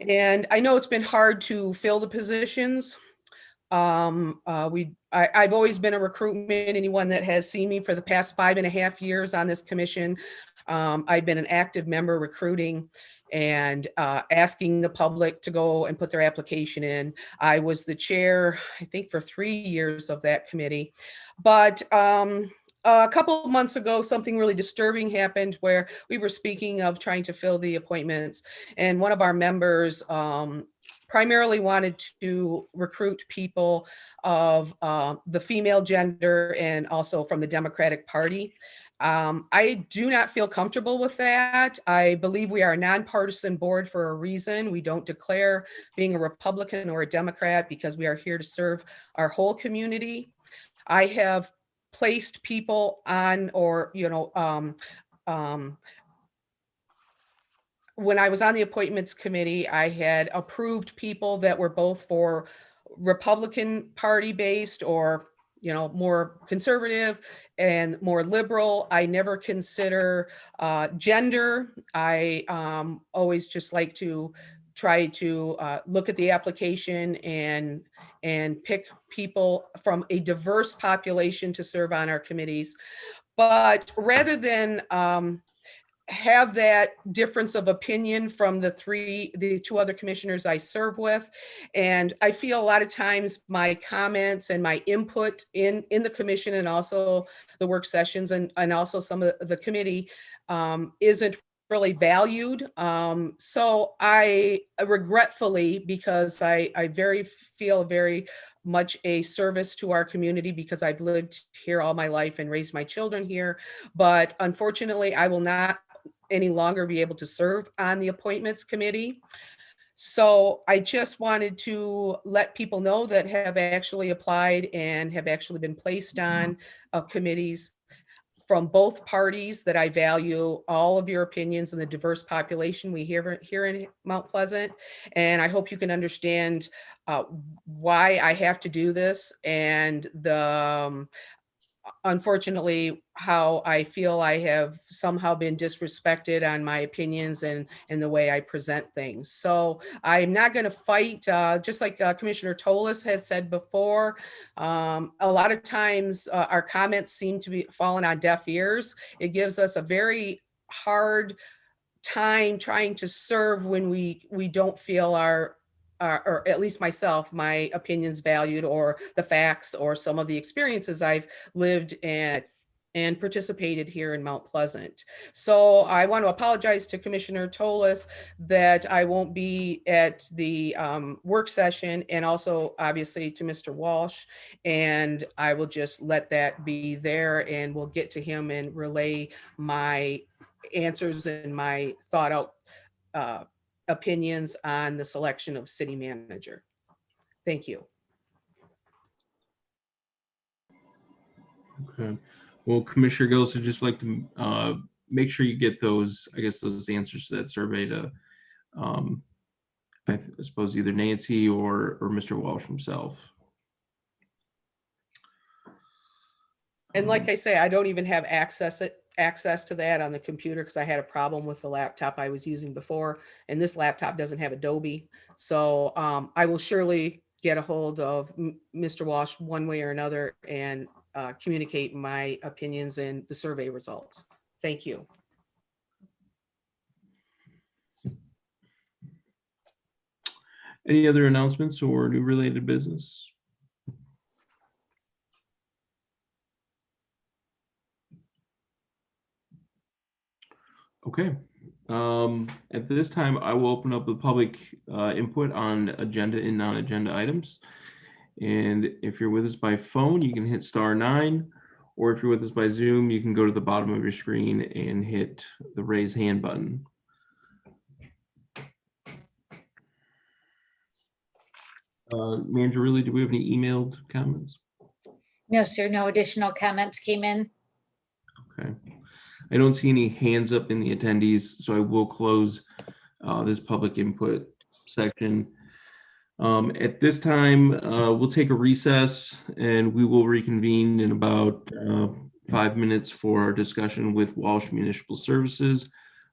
And I know it's been hard to fill the positions. I've always been a recruitment. Anyone that has seen me for the past 5.5 years on this commission, I've been an active member recruiting and asking the public to go and put their application in. I was the chair, I think, for 3 years of that committee. But a couple of months ago, something really disturbing happened where we were speaking of trying to fill the appointments, and one of our members primarily wanted to recruit people of the female gender and also from the Democratic Party. I do not feel comfortable with that. I believe we are a nonpartisan board for a reason. We don't declare being a Republican or a Democrat because we are here to serve our whole community. I have placed people on, or, when I was on the appointments committee, I had approved people that were both for Republican Party based or, more conservative and more liberal. I never consider gender. I always just like to try to look at the application and pick people from a diverse population to serve on our committees. But rather than have that difference of opinion from the 2 other commissioners I serve with. And I feel a lot of times my comments and my input in the commission and also the work sessions and also some of the committee isn't really valued. So I regretfully, because I feel very much a service to our community because I've lived here all my life and raised my children here. But unfortunately, I will not any longer be able to serve on the appointments committee. So I just wanted to let people know that have actually applied and have actually been placed on committees from both parties that I value all of your opinions and the diverse population we hear here in Mount Pleasant. And I hope you can understand why I have to do this and the unfortunately, how I feel I have somehow been disrespected on my opinions and the way I present things. So I'm not going to fight, just like Commissioner Tolis has said before. A lot of times our comments seem to be falling on deaf ears. It gives us a very hard time trying to serve when we don't feel our or at least myself, my opinions valued or the facts or some of the experiences I've lived and and participated here in Mount Pleasant. So I want to apologize to Commissioner Tolis that I won't be at the work session, and also obviously to Mr. Walsh. And I will just let that be there, and we'll get to him and relay my answers and my thought out opinions on the selection of city manager. Thank you. Okay. Well, Commissioner Gillis, I'd just like to make sure you get those, I guess, those answers to that survey to, I suppose, either Nancy or Mr. Walsh himself. And like I say, I don't even have access to that on the computer because I had a problem with the laptop I was using before, and this laptop doesn't have Adobe. So I will surely get a hold of Mr. Walsh one way or another and communicate my opinions and the survey results. Thank you. Any other announcements or new related business? Okay. At this time, I will open up the public input on agenda and non-agenda items. And if you're with us by phone, you can hit *9, or if you're with us by Zoom, you can go to the bottom of your screen and hit the raise hand button. Manager, really, do we have any emailed comments? No, sir, no additional comments came in. Okay. I don't see any hands up in the attendees, so I will close this public input section. At this time, we'll take a recess and we will reconvene in about 5 minutes for our discussion with Walsh Municipal Services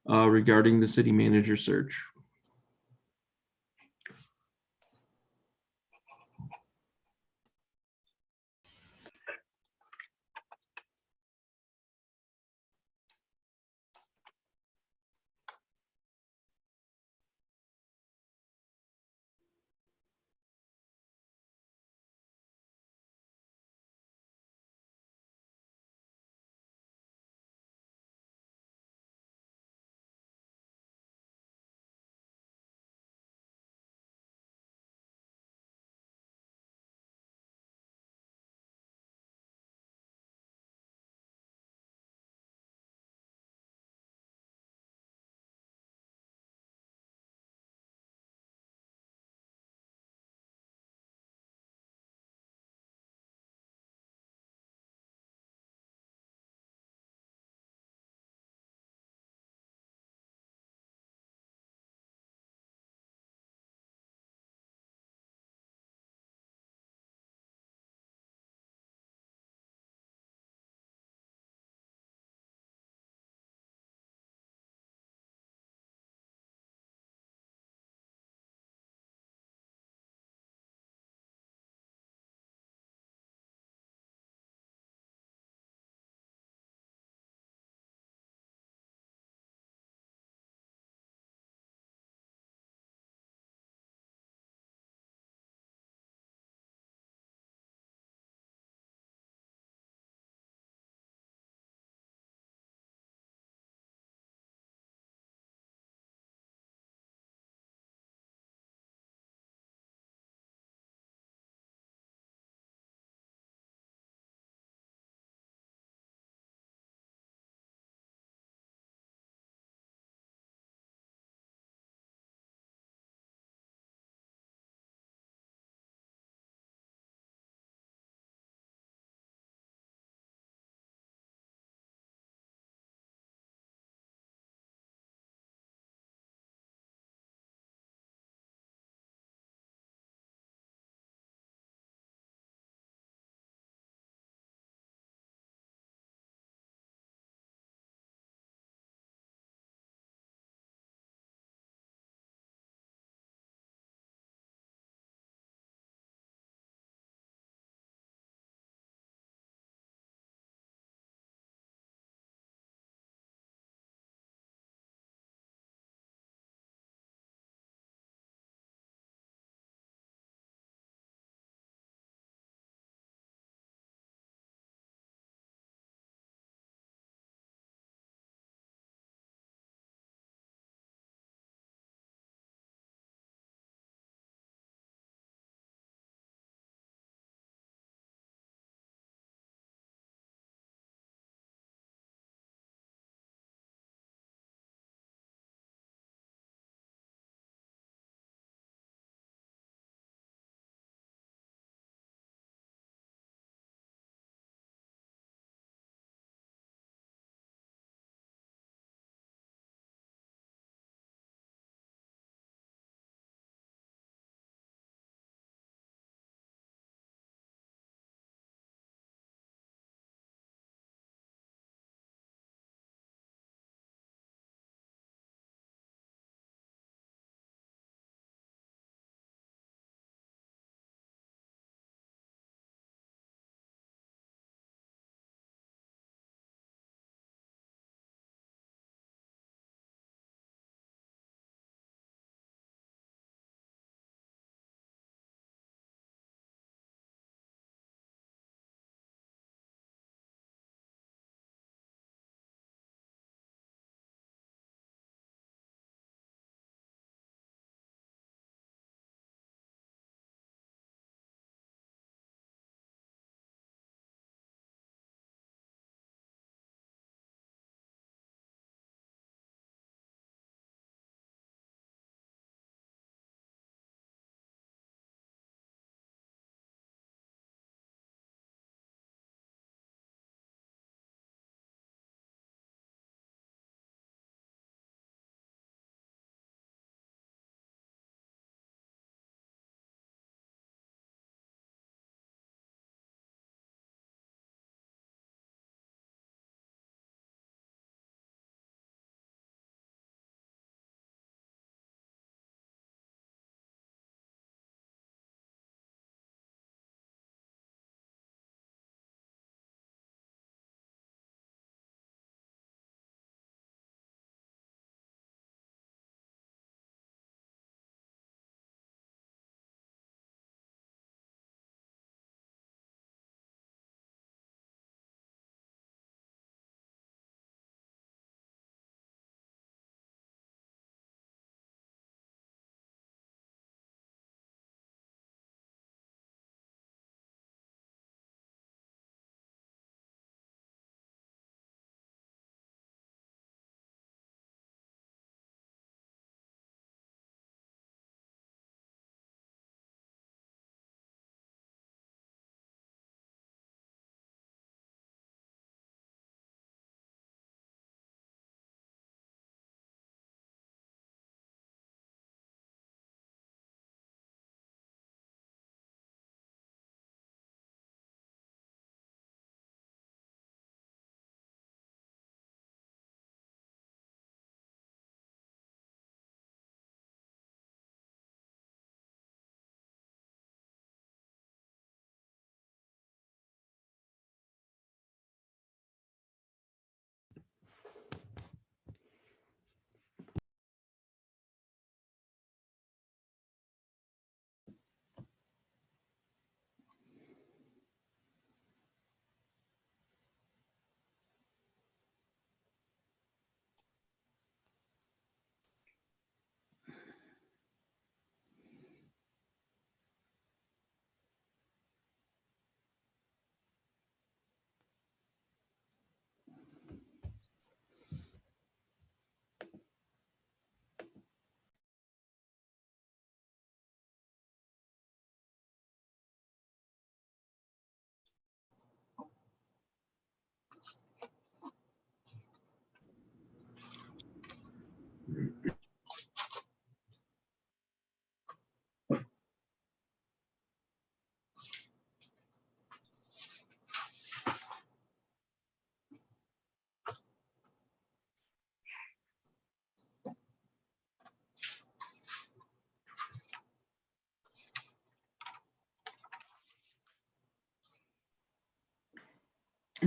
regarding the city manager search.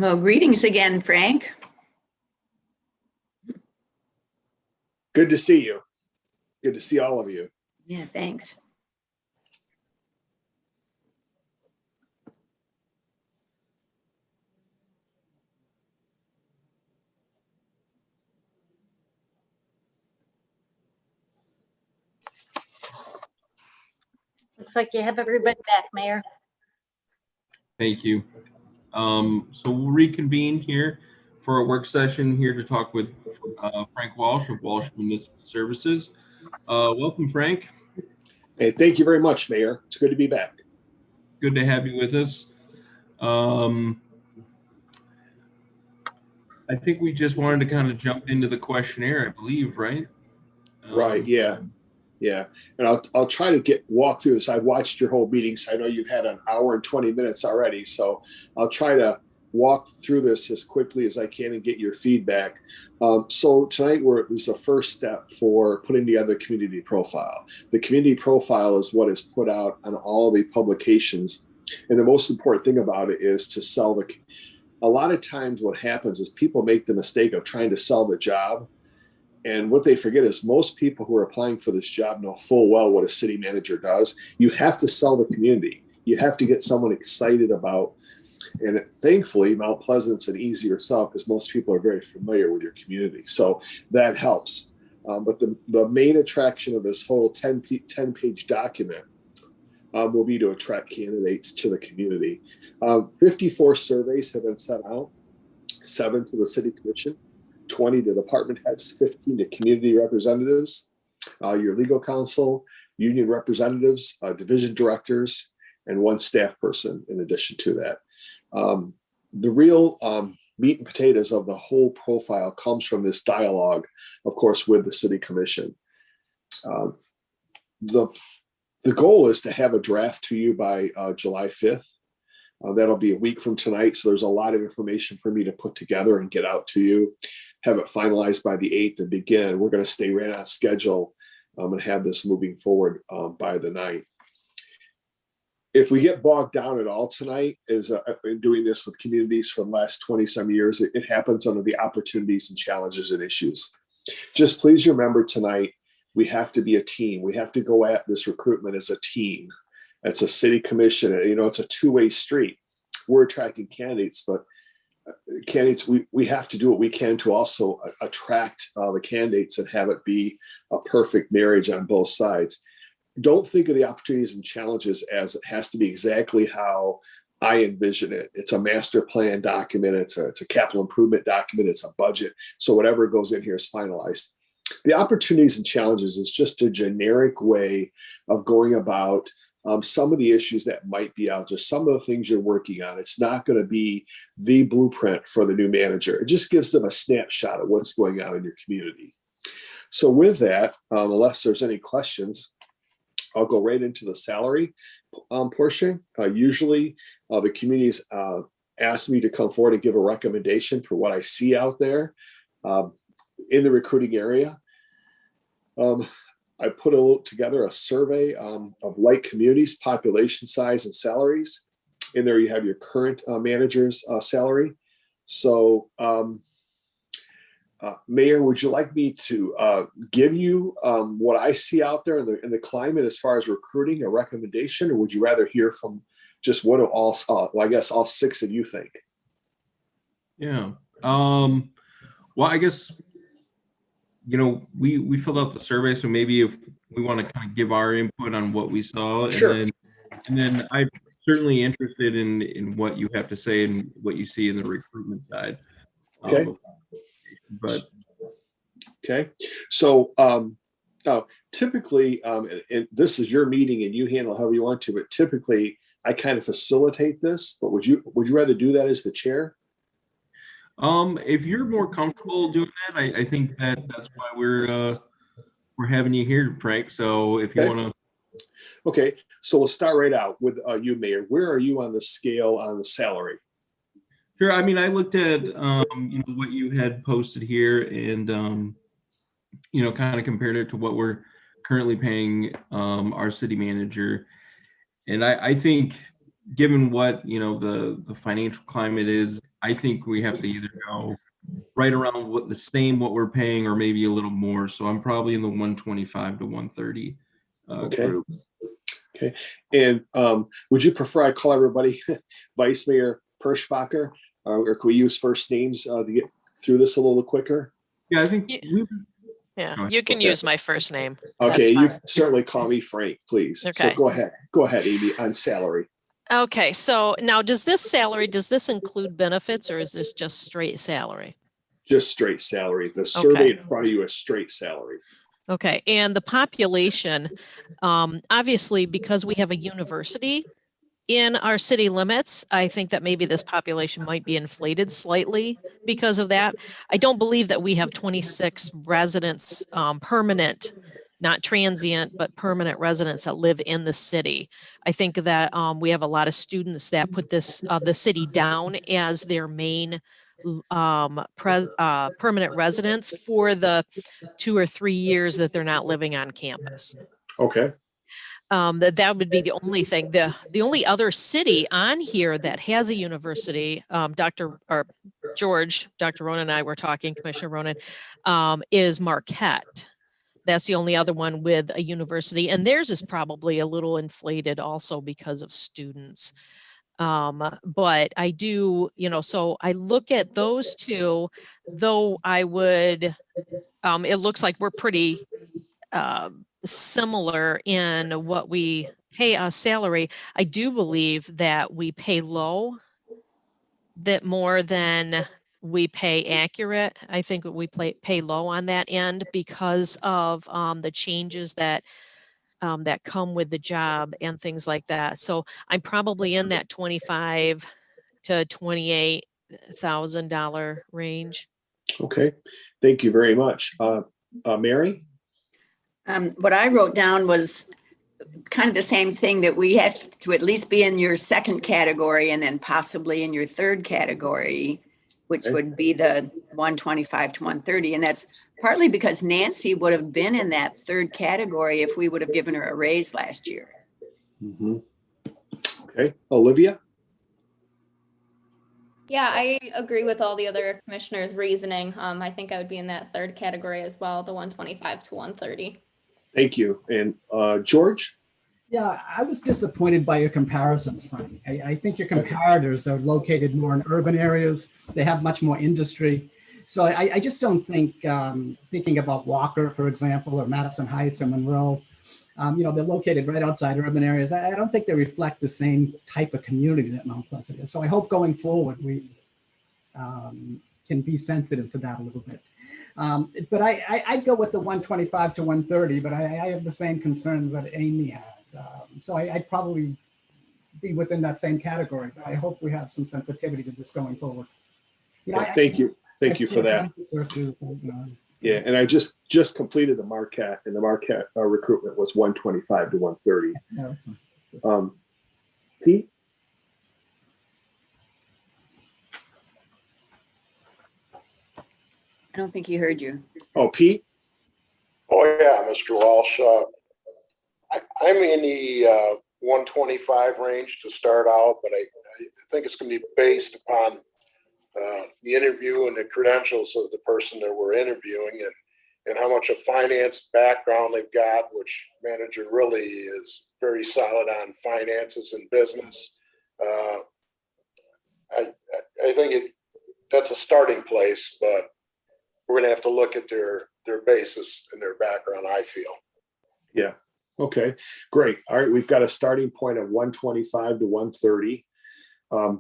Well, greetings again, Frank. Good to see you. Good to see all of you. Yeah, thanks. Looks like you have everybody back, Mayor. Thank you. So we'll reconvene here for a work session here to talk with Frank Walsh of Walsh Municipal Services. Welcome, Frank. Hey, thank you very much, Mayor. It's good to be back. Good to have you with us. I think we just wanted to kind of jump into the questionnaire, I believe, right? Right. Yeah. Yeah. And I'll try to walk through this. I've watched your whole meeting, so I know you've had an hour and 20 minutes already. So I'll try to walk through this as quickly as I can and get your feedback. So tonight is the first step for putting together the community profile. The community profile is what is put out on all the publications. And the most important thing about it is to sell a lot of times what happens is people make the mistake of trying to sell the job. And what they forget is most people who are applying for this job know full well what a city manager does. You have to sell the community. You have to get someone excited about, and thankfully Mount Pleasant's an easier sell because most people are very familiar with your community. So that helps. But the main attraction of this whole 10-page document will be to attract candidates to the community. 54 surveys have been sent out, 7 to the city commission, 20 to department heads, 15 to community representatives, your legal counsel, union representatives, division directors, and 1 staff person in addition to that. The real meat and potatoes of the whole profile comes from this dialogue, of course, with the city commission. The goal is to have a draft to you by July 5th. That'll be a week from tonight. So there's a lot of information for me to put together and get out to you, have it finalized by the 8th and begin. We're going to stay right on schedule and have this moving forward by the 9th. If we get bogged down at all tonight, I've been doing this with communities for the last 20 some years, it happens under the opportunities and challenges and issues. Just please remember tonight, we have to be a team. We have to go at this recruitment as a team. It's a city commission, it's a two-way street. We're attracting candidates, but candidates, we have to do what we can to also attract the candidates and have it be a perfect marriage on both sides. Don't think of the opportunities and challenges as it has to be exactly how I envision it. It's a master plan document. It's a capital improvement document. It's a budget. So whatever goes in here is finalized. The opportunities and challenges is just a generic way of going about some of the issues that might be out there, some of the things you're working on. It's not going to be the blueprint for the new manager. It just gives them a snapshot of what's going on in your community. So with that, unless there's any questions, I'll go right into the salary portion. Usually the communities ask me to come forward and give a recommendation for what I see out there in the recruiting area. I put together a survey of like communities, population size, and salaries. In there, you have your current manager's salary. So, Mayor, would you like me to give you what I see out there in the climate as far as recruiting, a recommendation, or would you rather hear from just what all 6 of you think? Yeah. Well, I guess, we filled out the survey, so maybe if we want to kind of give our input on what we saw, Sure. and then I'm certainly interested in what you have to say and what you see in the recruitment side. Okay. But okay, so typically, and this is your meeting and you handle however you want to, but typically I kind of facilitate this. But would you rather do that as the chair? If you're more comfortable doing that, I think that's why we're having you here, Frank. So if you want to. Okay, so we'll start right out with you, Mayor. Where are you on the scale on the salary? Sure. I mean, I looked at what you had posted here, and kind of compared it to what we're currently paying our city manager, and I think, given what the financial climate is I think we have to either go right around what the same what we're paying, or maybe a little more. So I'm probably in the 125 to 130 Okay. group. Okay. And would you prefer I call everybody Vice Mayor Perschbacher, or can we use first names to get through this a little quicker? Yeah, I think. Yeah, you can use my first name. Okay, you certainly call me Frank, please. Okay. So go ahead. Go ahead, Amy, on salary. Okay, so now does this include benefits, or is this just straight salary? Just straight salary. The survey in front of you is straight salary. Okay, and the population, obviously, because we have a university in our city limits, I think that maybe this population might be inflated slightly because of that. I don't believe that we have 26 residents, permanent, not transient, but permanent residents that live in the city. I think that we have a lot of students that put this the city down as their main permanent residence for the 2 or 3 years that they're not living on campus. Okay. That would be the only thing. The only other city on here that has a university, Dr. Ronan and I were talking, Commissioner Ronan, is Marquette. That's the only other one with a university, and theirs is probably a little inflated also because of students. But I do, so I look at those two, though I would, it looks like we're pretty similar in what we pay a salary. I do believe that we pay low, that more than we pay accurate. I think we pay low on that end because of the changes that that come with the job and things like that. So I'm probably in that $25,000 to $28,000 range. Okay, thank you very much. Mary? What I wrote down was kind of the same thing, that we have to at least be in your second category and then possibly in your third category, which would be the 125 to 130. And that's partly because Nancy would have been in that third category if we would have given her a raise last year. Mm-hmm. Okay, Olivia? Yeah, I agree with all the other commissioners' reasoning. I think I would be in that third category as well, the 125 to 130. Thank you. And George? Yeah, I was disappointed by your comparisons, Frank. I think your comparators are located more in urban areas. They have much more industry. So I just don't think, thinking about Walker, for example, or Madison Heights or Monroe, they're located right outside urban areas. I don't think they reflect the same type of community that Mount Pleasant is. So I hope going forward we can be sensitive to that a little bit. But I'd go with the 125 to 130, but I have the same concerns that Amy had. So I'd probably be within that same category, but I hope we have some sensitivity to this going forward. Thank you. Thank you for that. Yeah, and I just completed the Marquette, and the Marquette recruitment was 125 to 130. Pete? I don't think he heard you. Oh, Pete? Oh, yeah, Mr. Walsh. I'm in the 125 range to start out, but I think it's going to be based upon the interview and the credentials of the person that we're interviewing, and how much of finance background they've got, which manager really is very solid on finances and business. I think that's a starting place, but we're going to have to look at their basis and their background, I feel. Yeah. Okay, great. All right, we've got a starting point of 125 to 130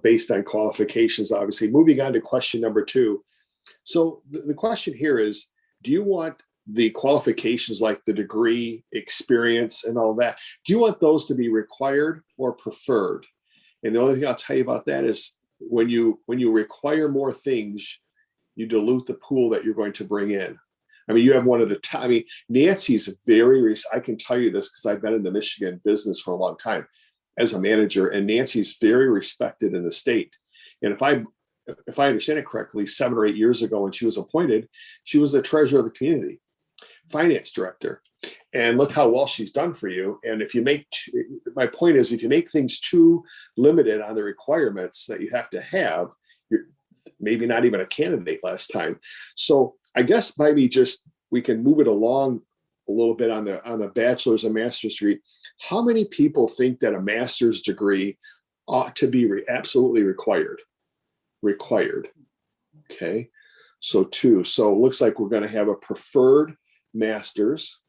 based on qualifications, obviously. Moving on to question number 2. So the question here is, do you want the qualifications like the degree, experience, and all that, do you want those to be required or preferred? And the only thing I'll tell you about that is when you require more things, you dilute the pool that you're going to bring in. I mean, you have one of the top, Nancy's I can tell you this because I've been in the Michigan business for a long time as a manager, and Nancy's very respected in the state. And if I understand it correctly, 7 or 8 years ago when she was appointed, she was the treasurer of the community, finance director. And look how well she's done for you. And my point is, if you make things too limited on the requirements that you have to have, maybe not even a candidate last time. So I guess maybe just we can move it along a little bit on the bachelor's and master's degree. How many people think that a master's degree ought to be absolutely required? Required. Okay. So 2. So it looks like we're going to have a preferred master's.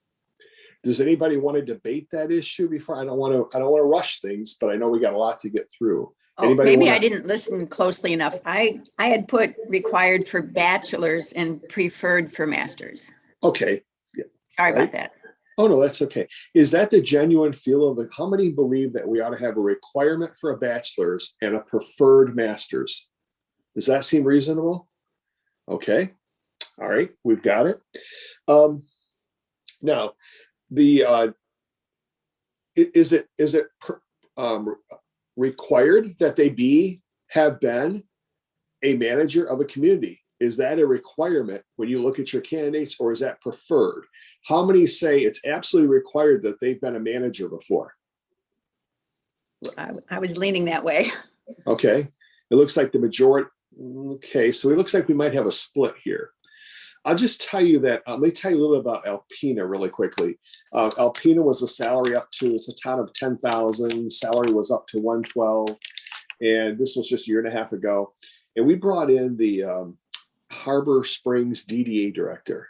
Does anybody want to debate that issue before? I don't want to rush things, but I know we got a lot to get through. Oh, maybe I didn't listen closely enough. I had put required for bachelor's and preferred for master's. Okay. Yeah. Sorry about that. Oh, no, that's okay. Is that the genuine feel of how many believe that we ought to have a requirement for a bachelor's and a preferred master's? Does that seem reasonable? Okay. All right. We've got it. Now, is it required that they have been a manager of a community? Is that a requirement when you look at your candidates, or is that preferred? How many say it's absolutely required that they've been a manager before? I was leaning that way. Okay. It looks like the majority. Okay. So it looks like we might have a split here. I'll just tell you that, let me tell you a little bit about Alpena really quickly. Alpena was a salary it's a town of 10,000, salary was up to 112. And this was just a year and a half ago. And we brought in the Harbor Springs DDA director.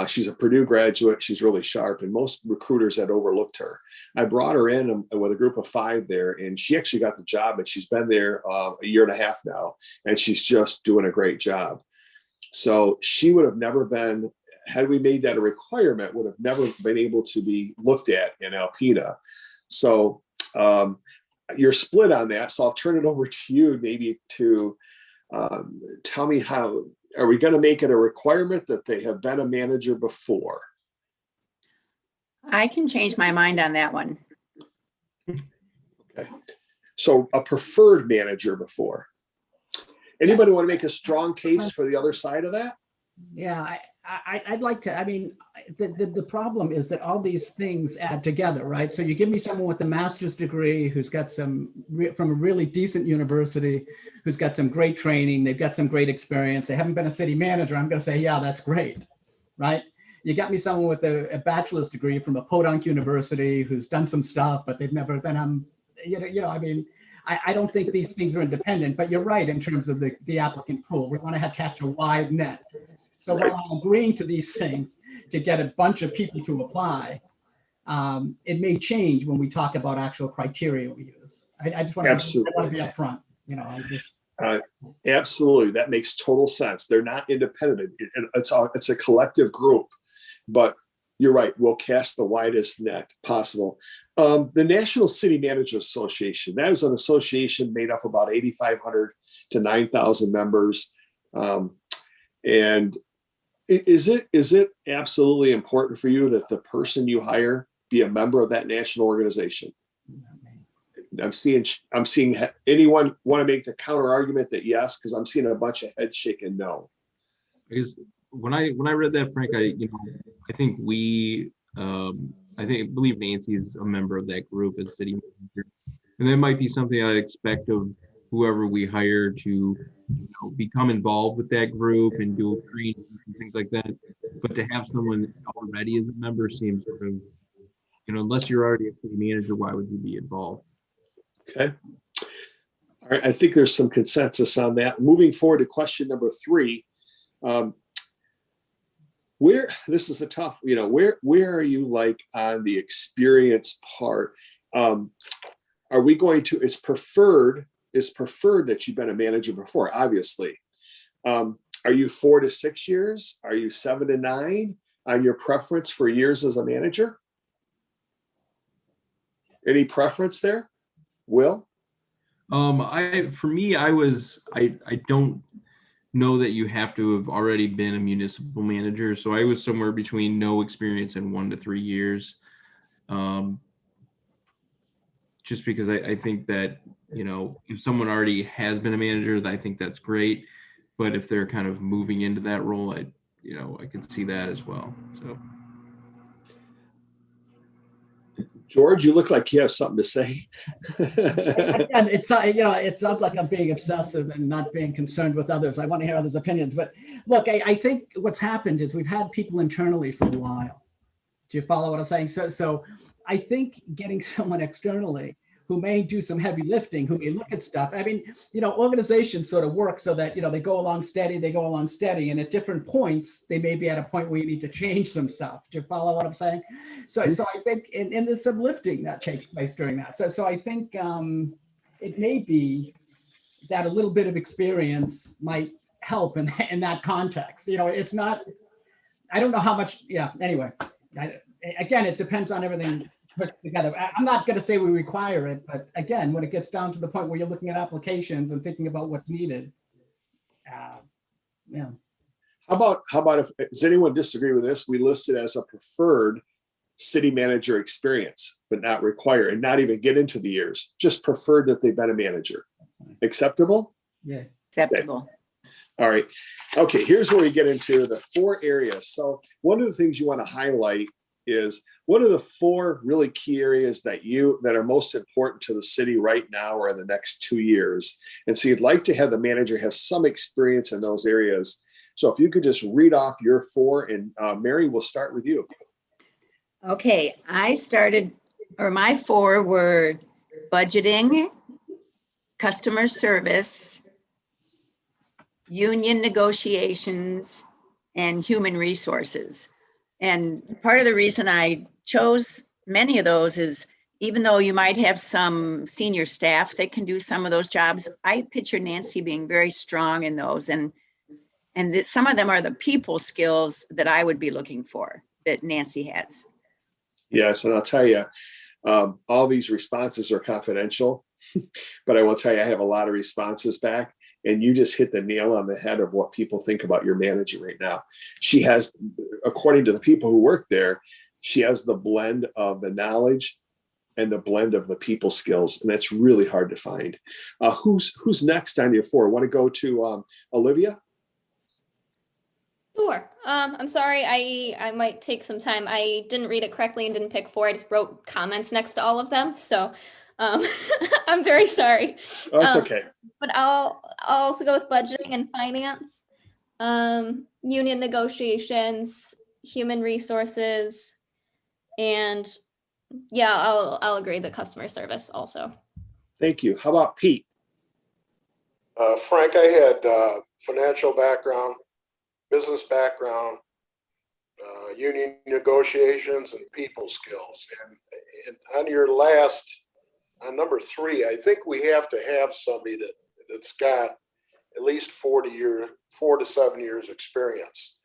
She's a Purdue graduate. She's really sharp, and most recruiters had overlooked her. I brought her in with a group of 5 there, and she actually got the job, and she's been there a year and a half now, and she's just doing a great job. So she would have never been, had we made that a requirement, would have never been able to be looked at in Alpena. So you're split on that. So I'll turn it over to you maybe to tell me how, are we going to make it a requirement that they have been a manager before? I can change my mind on that one. Okay. So a preferred manager before. Anybody want to make a strong case for the other side of that? Yeah, I'd like to. I mean, the problem is that all these things add together, right? So you give me someone with a master's degree who's got from a really decent university, who's got some great training, they've got some great experience, they haven't been a city manager, I'm going to say, yeah, that's great, right? You got me someone with a bachelor's degree from a podunk university who's done some stuff, but they've never been on, I mean, I don't think these things are independent, but you're right in terms of the applicant pool. We want to catch a wide net. So while I'm agreeing to these things to get a bunch of people to apply, it may change when we talk about actual criteria we use. I just want to be upfront. Absolutely, that makes total sense. They're not independent. It's a collective group, but you're right. We'll cast the widest net possible. The National City Managers Association, that is an association made up of about 8,500 to 9,000 members. And is it absolutely important for you that the person you hire be a member of that national organization? I'm seeing anyone want to make the counter argument that yes, because I'm seeing a bunch of heads shaking no. Because when I read that, Frank, I believe Nancy is a member of that group as city manager, and that might be something I'd expect of whoever we hire to become involved with that group and do training and things like that. But to have someone that's already as a member seems sort of, unless you're already a city manager, why would you be involved? Okay. All right. I think there's some consensus on that. Moving forward to question number 3. This is a tough, where are you like on the experience part? Are we going to, it's preferred that you've been a manager before, obviously. Are you 4 to 6 years? Are you 7 to 9 on your preference for years as a manager? Any preference there? Will? I don't know that you have to have already been a municipal manager. So I was somewhere between no experience and 1 to 3 years. Just because I think that, if someone already has been a manager, I think that's great. But if they're kind of moving into that role, I can see that as well. So George, you look like you have something to say. Again, it sounds like I'm being obsessive and not being concerned with others. I want to hear others' opinions. But look, I think what's happened is we've had people internally for a while. Do you follow what I'm saying? So I think getting someone externally who may do some heavy lifting, who may look at stuff. I mean, organizations sort of work so that, they go along steady. And at different points, they may be at a point where you need to change some stuff. Do you follow what I'm saying? So I think, and there's some lifting that takes place during that. So I think it may be that a little bit of experience might help in that context. It's not, I don't know how much, anyway. Again, it depends on everything put together. I'm not going to say we require it, but again, when it gets down to the point where you're looking at applications and thinking about what's needed, How about if, does anyone disagree with this? We list it as a preferred city manager experience, but not require, and not even get into the years, just preferred that they've been a manager. Acceptable? Yeah. Acceptable. All right. Okay, here's where we get into the 4 areas. So one of the things you want to highlight is, what are the 4 really key areas that are most important to the city right now or in the next 2 years? And so you'd like to have the manager have some experience in those areas. So if you could just read off your 4, and Mary, we'll start with you. Okay, my 4 were budgeting, customer service, union negotiations, and human resources. And part of the reason I chose many of those is, even though you might have some senior staff that can do some of those jobs, I picture Nancy being very strong in those. And that some of them are the people skills that I would be looking for that Nancy has. Yes, and I'll tell you, all these responses are confidential, but I will tell you, I have a lot of responses back. And you just hit the nail on the head of what people think about your manager right now. She has, according to the people who work there, she has the blend of the knowledge and the blend of the people skills. And that's really hard to find. Who's next on your 4? Want to go to Olivia? Sure. I'm sorry. I might take some time. I didn't read it correctly and didn't pick 4. I just wrote comments next to all of them. So I'm very sorry. Oh, it's okay. But I'll also go with budgeting and finance, union negotiations, human resources, and I'll agree the customer service also. Thank you. How about Pete? Frank, I had financial background, business background, union negotiations, and people skills. And on your last, on number 3, I think we have to have somebody that's got at least 4 to 7 years experience.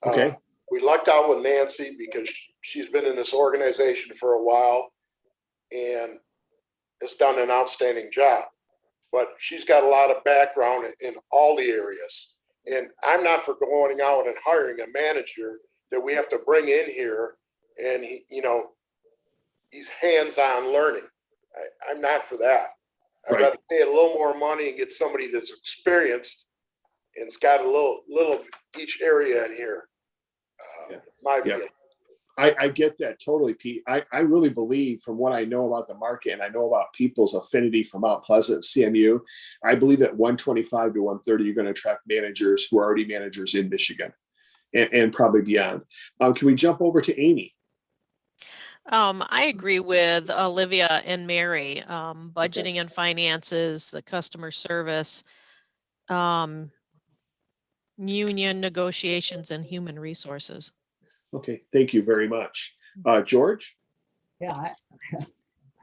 Okay. We lucked out with Nancy because she's been in this organization for a while and has done an outstanding job. But she's got a lot of background in all the areas. And I'm not for going out and hiring a manager that we have to bring in here and he's hands-on learning. I'm not for that. I'd rather pay a little more money and get somebody that's experienced and it's got a little of each area in here. My feeling. I get that totally, Pete. I really believe, from what I know about the market and I know about people's affinity for Mount Pleasant, CMU, I believe at 125 to 130, you're going to attract managers who are already managers in Michigan and probably beyond. Can we jump over to Amy? I agree with Olivia and Mary. Budgeting and finances, the customer service, union negotiations, and human resources. Okay, thank you very much. George? Yeah,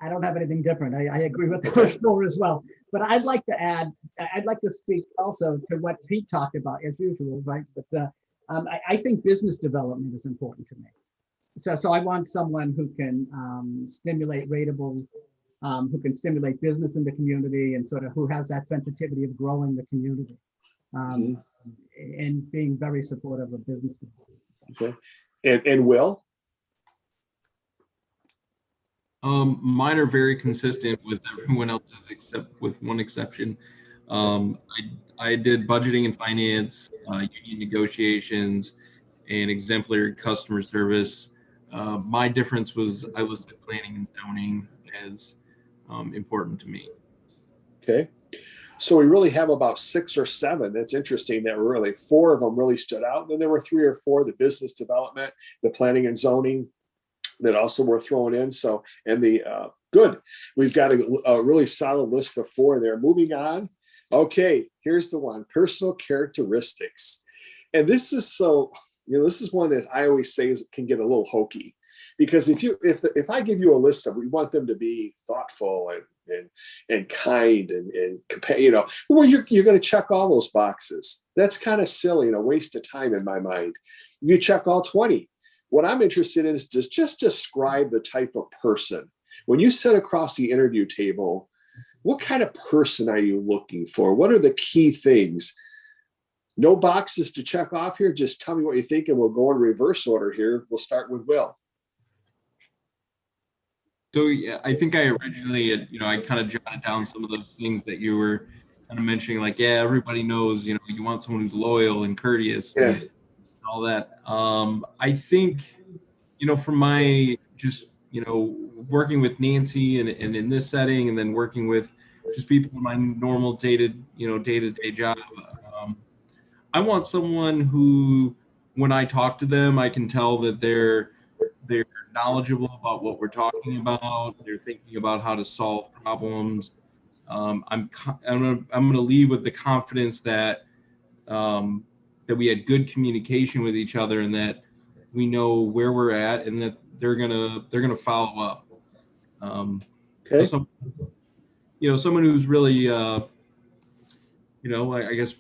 I don't have anything different. I agree with the first 4 as well. But I'd like to speak also to what Pete talked about, as usual, right? But I think business development is important to me. So I want someone who can stimulate ratables, who can stimulate business in the community, and sort of who has that sensitivity of growing the community and being very supportive of business. Okay. And Will? Mine are very consistent with everyone else's except with one exception. I did budgeting and finance, union negotiations, and exemplary customer service. My difference was I listed planning and zoning as important to me. Okay. So we really have about 6 or 7. That's interesting that really 4 of them really stood out. Then there were 3 or 4, the business development, the planning and zoning, that also were thrown in. So, and the good, we've got a really solid list of 4 there. Moving on. Okay, here's the one, personal characteristics. And this is so, this is one that I always say can get a little hokey, because if I give you a list of, we want them to be thoughtful and kind and well, you're going to check all those boxes. That's kind of silly and a waste of time in my mind. You check all 20. What I'm interested in is just describe the type of person. When you sit across the interview table, what kind of person are you looking for? What are the key things? No boxes to check off here. Just tell me what you think, and we'll go in reverse order here. We'll start with Will. So yeah, I think I originally, I kind of jotted down some of those things that you were kind of mentioning, like, yeah, everybody knows, you want someone who's loyal and courteous and all that. I think, from my just, working with Nancy and in this setting, and then working with just people in my normal day-to-day job, I want someone who, when I talk to them, I can tell that they're knowledgeable about what we're talking about. They're thinking about how to solve problems. I'm gonna leave with the confidence that that we had good communication with each other, and that we know where we're at, and that they're gonna follow up. Okay. So someone who's really I guess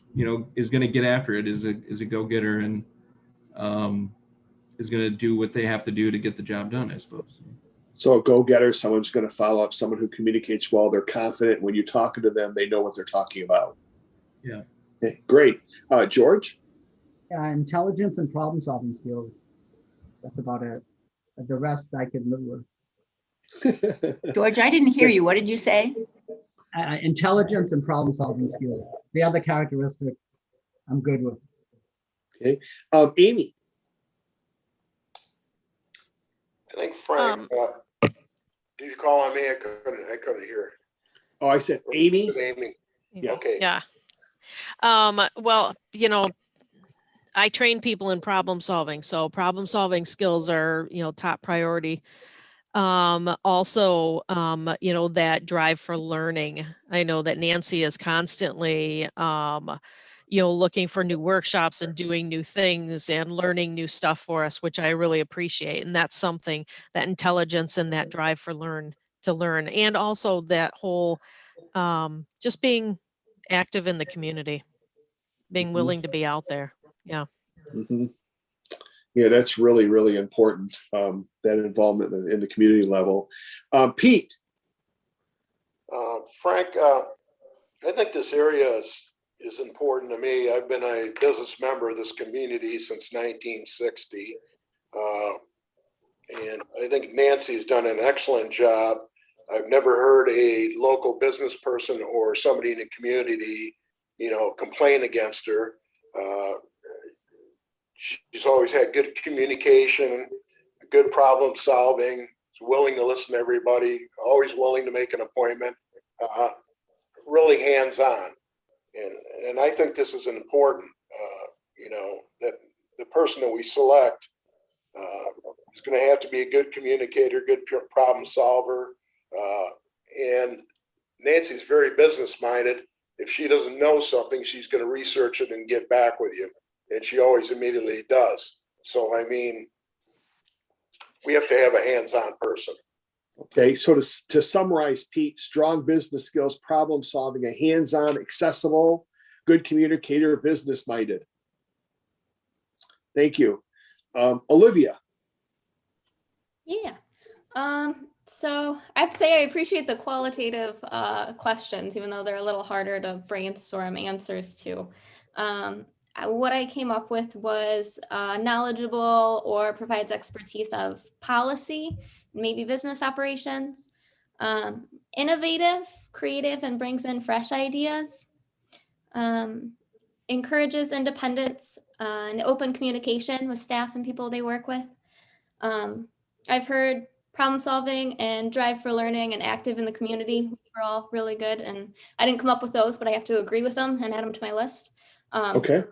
is gonna get after it, is a go-getter, and is gonna do what they have to do to get the job done, I suppose. So a go-getter, someone's going to follow up, someone who communicates well, they're confident. When you're talking to them, they know what they're talking about. Yeah. Okay, great. George? Intelligence and problem solving skills. That's about it. The rest I can live with. George, I didn't hear you. What did you say? Intelligence and problem solving skills. The other characteristics I'm good with. Okay. Amy? I think Frank, did you call on me? I couldn't hear. Oh, I said Amy? Amy. Yeah. Okay. Yeah. Well, I train people in problem solving, so problem solving skills are, top priority. Also, that drive for learning. I know that Nancy is constantly, looking for new workshops and doing new things and learning new stuff for us, which I really appreciate. And that's something, that intelligence and that drive for to learn. And also that whole, just being active in the community, being willing to be out there. Yeah. Mm-hmm. Yeah, that's really, really important, that involvement in the community level. Pete? Frank, I think this area is important to me. I've been a business member of this community since 1960. And I think Nancy's done an excellent job. I've never heard a local business person or somebody in the community, complain against her. She's always had good communication, good problem solving, willing to listen to everybody, always willing to make an appointment, really hands-on. And I think this is important, that the person that we select is going to have to be a good communicator, good problem solver. And Nancy's very business-minded. If she doesn't know something, she's going to research it and get back with you. And she always immediately does. So, we have to have a hands-on person. Okay, so to summarize, Pete, strong business skills, problem solving, a hands-on, accessible, good communicator, business-minded. Thank you. Olivia? Yeah. So I'd say I appreciate the qualitative questions, even though they're a little harder to brainstorm answers to. What I came up with was knowledgeable or provides expertise of policy, maybe business operations, innovative, creative, and brings in fresh ideas, encourages independence and open communication with staff and people they work with, I've heard problem solving and drive for learning and active in the community were all really good. And I didn't come up with those, but I have to agree with them and add them to my list. Okay.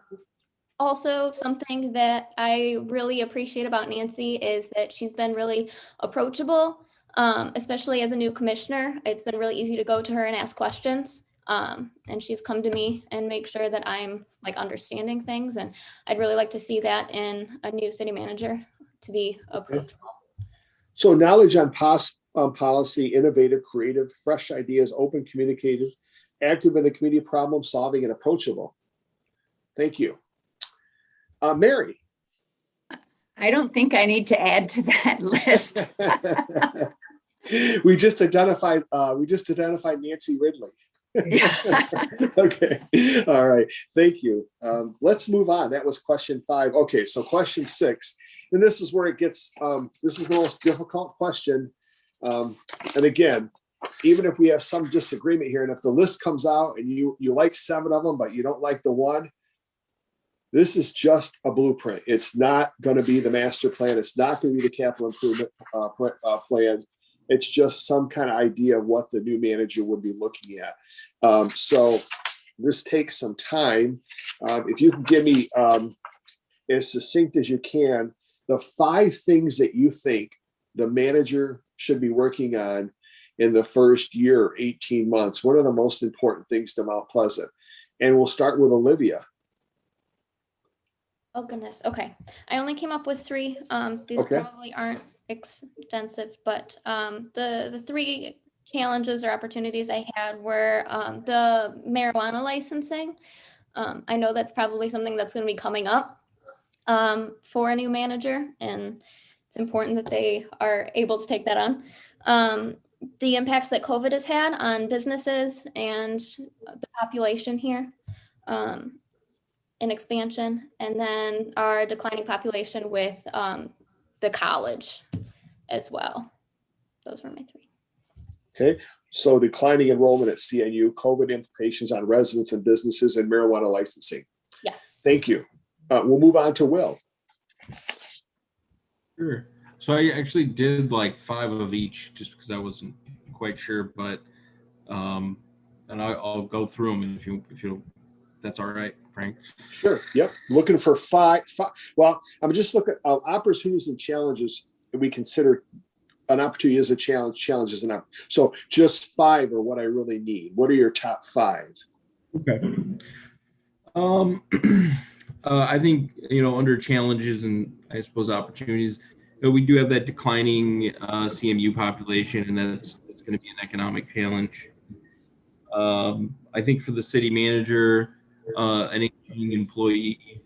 Also, something that I really appreciate about Nancy is that she's been really approachable, especially as a new commissioner. It's been really easy to go to her and ask questions. And she's come to me and make sure that I'm like understanding things. And I'd really like to see that in a new city manager, to be approachable. So knowledge on policy, innovative, creative, fresh ideas, open, communicative, active in the community, problem solving, and approachable. Thank you. Mary. I don't think I need to add to that list. We just identified Nancy Ridley. Okay. All right. Thank you. Let's move on. That was question 5. Okay. So question 6, and this is where it gets, this is the most difficult question. And again, even if we have some disagreement here, and if the list comes out and you like 7 of them, but you don't like the one, this is just a blueprint. It's not going to be the master plan. It's not going to be the capital improvement plan. It's just some kind of idea of what the new manager would be looking at. So this takes some time. If you can give me as succinct as you can, the 5 things that you think the manager should be working on in the first year or 18 months. What are the most important things to Mount Pleasant? And we'll start with Olivia. Oh goodness. Okay. I only came up with 3. These Okay. probably aren't extensive, but the 3 challenges or opportunities I had were the marijuana licensing. I know that's probably something that's going to be coming up for a new manager, and it's important that they are able to take that on. The impacts that COVID has had on businesses and the population here. In expansion, and then our declining population with the college as well. Those were my 3. Okay, so declining enrollment at CNU, COVID implications on residents and businesses, and marijuana licensing. Yes. Thank you. We'll move on to Will. Sure. So I actually did like 5 of each just because I wasn't quite sure, but and I'll go through them if you that's all right, Frank. Sure. Yep. Looking for 5. Well, I'm just looking at opportunities and challenges that we consider an opportunity as a challenge. Challenges and so just 5 are what I really need. What are your top 5? Okay. I think under challenges and I suppose opportunities, we do have that declining CMU population, and that's going to be an economic challenge. I think for the city manager, an aging employee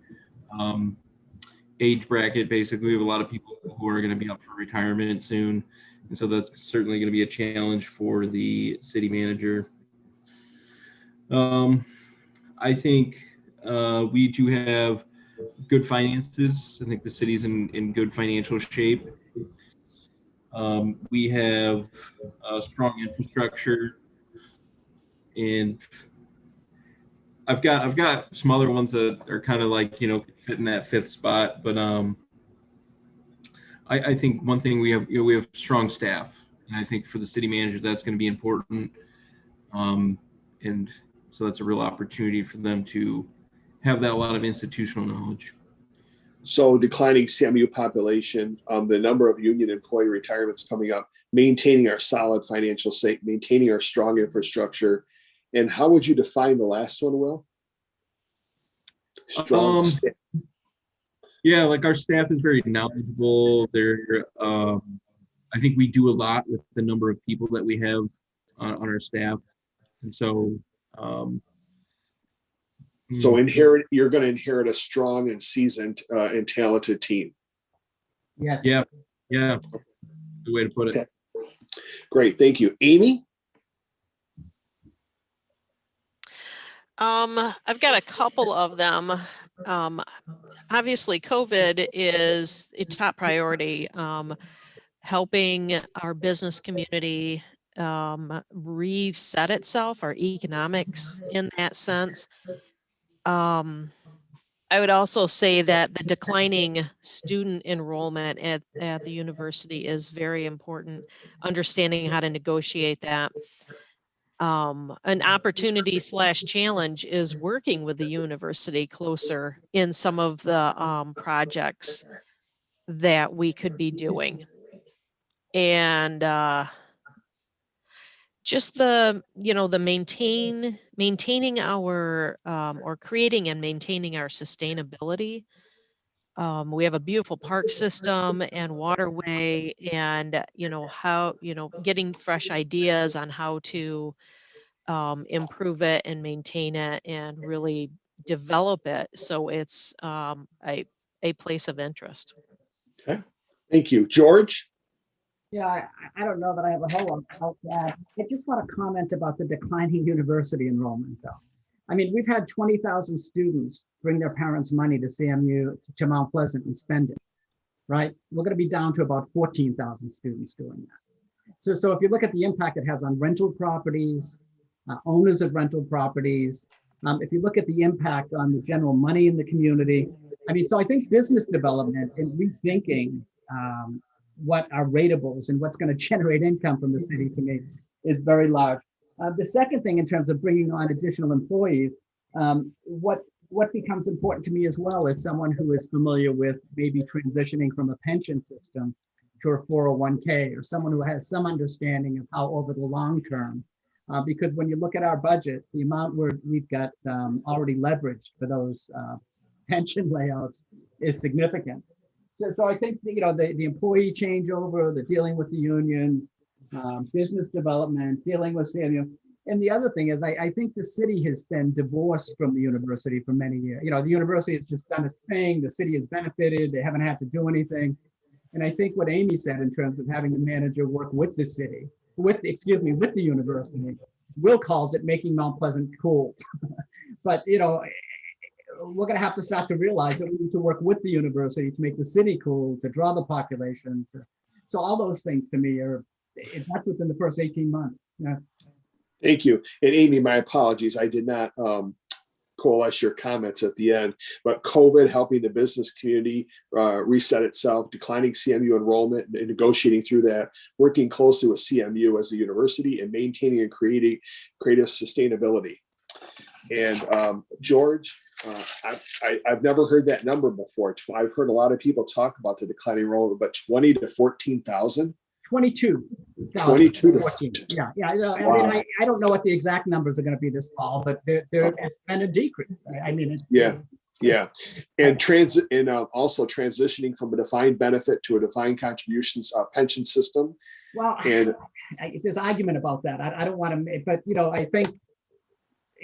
age bracket, basically, we have a lot of people who are going to be up for retirement soon, and so that's certainly going to be a challenge for the city manager. I think we do have good finances. I think the city's in good financial shape. We have a strong infrastructure, and I've got some other ones that are kind of like fit in that 5th spot, but I think one thing we have strong staff, and I think for the city manager that's going to be important, and so that's a real opportunity for them to have that a lot of institutional knowledge. So declining CMU population, the number of union employee retirements coming up, maintaining our solid financial state, maintaining our strong infrastructure. And how would you define the last one, Will? Strong staff. Yeah, like our staff is very knowledgeable. They're, I think we do a lot with the number of people that we have on our staff. And so, you're going to inherit a strong and seasoned and talented team. Yeah. Yeah. Good way to put it. Okay. Great. Thank you. Amy? I've got a couple of them. Obviously, COVID is a top priority. Helping our business community reset itself, our economics in that sense. I would also say that the declining student enrollment at the university is very important, understanding how to negotiate that. An opportunity / challenge is working with the university closer in some of the projects that we could be doing. And just the, the maintaining our, or creating and maintaining our sustainability. We have a beautiful park system and waterway, and, how, getting fresh ideas on how to improve it and maintain it and really develop it so it's a place of interest. Okay, thank you. George? Yeah, I don't know that I have a whole lot else to add. I just want to comment about the declining university enrollment, though. I mean, we've had 20,000 students bring their parents' money to CMU, to Mount Pleasant, and spend it, right? We're going to be down to about 14,000 students doing that. So if you look at the impact it has on rental properties, owners of rental properties, if you look at the impact on the general money in the community, I mean, so I think business development and rethinking what are ratables and what's going to generate income from the city to me is very large. The second thing, in terms of bringing on additional employees, what becomes important to me as well is someone who is familiar with maybe transitioning from a pension system to a 401k, or someone who has some understanding of how over the long term, because when you look at our budget, the amount we've got already leveraged for those pension layouts is significant. So I think the employee changeover, the dealing with the unions, business development, dealing with CMU. And the other thing is, I think the city has been divorced from the university for many years. The university has just done its thing. The city has benefited. They haven't had to do anything. And I think what Amy said in terms of having the manager work with the city, with the university, Will calls it making Mount Pleasant cool. But, we're going to have to start to realize that we need to work with the university to make the city cool, to draw the population. So all those things to me that's within the first 18 months. Yeah. Thank you. And Amy, my apologies. I did not coalesce your comments at the end, but COVID helping the business community reset itself, declining CMU enrollment and negotiating through that, working closely with CMU as a university, and maintaining and creative sustainability. And George, I've never heard that number before. I've heard a lot of people talk about the declining enrollment, but 20 to 14,000? 22. 22 to 14. Yeah. Wow. I mean, I don't know what the exact numbers are going to be this fall, but there has been a decrease. I mean, yeah. And also transitioning from a defined benefit to a defined contributions pension system. Well, and there's argument about that. I don't want to, but I think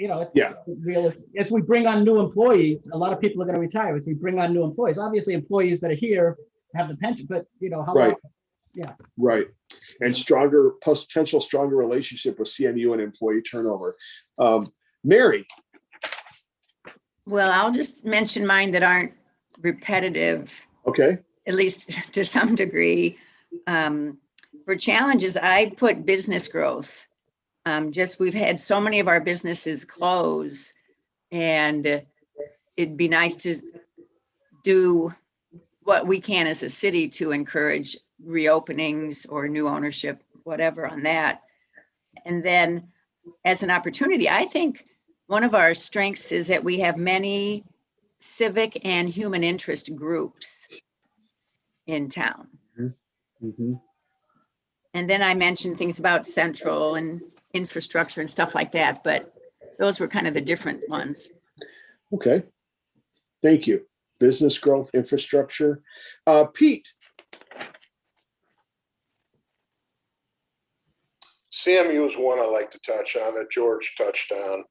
as we bring on new employees, a lot of people are going to retire. As we bring on new employees, obviously employees that are here have the pension, but how right. long? Yeah. Right. And potential stronger relationship with CMU and employee turnover. Mary. Well, I'll just mention mine that aren't repetitive. Okay. At least to some degree. For challenges, I put business growth. We've had so many of our businesses close, and it'd be nice to do what we can as a city to encourage reopenings or new ownership, whatever on that. And then as an opportunity, I think one of our strengths is that we have many civic and human interest groups in town. Mm-hmm. And then I mentioned things about central and infrastructure and stuff like that, but those were kind of the different ones. Okay. Thank you. Business growth, infrastructure. Pete. CMU is one I like to touch on that George touched on.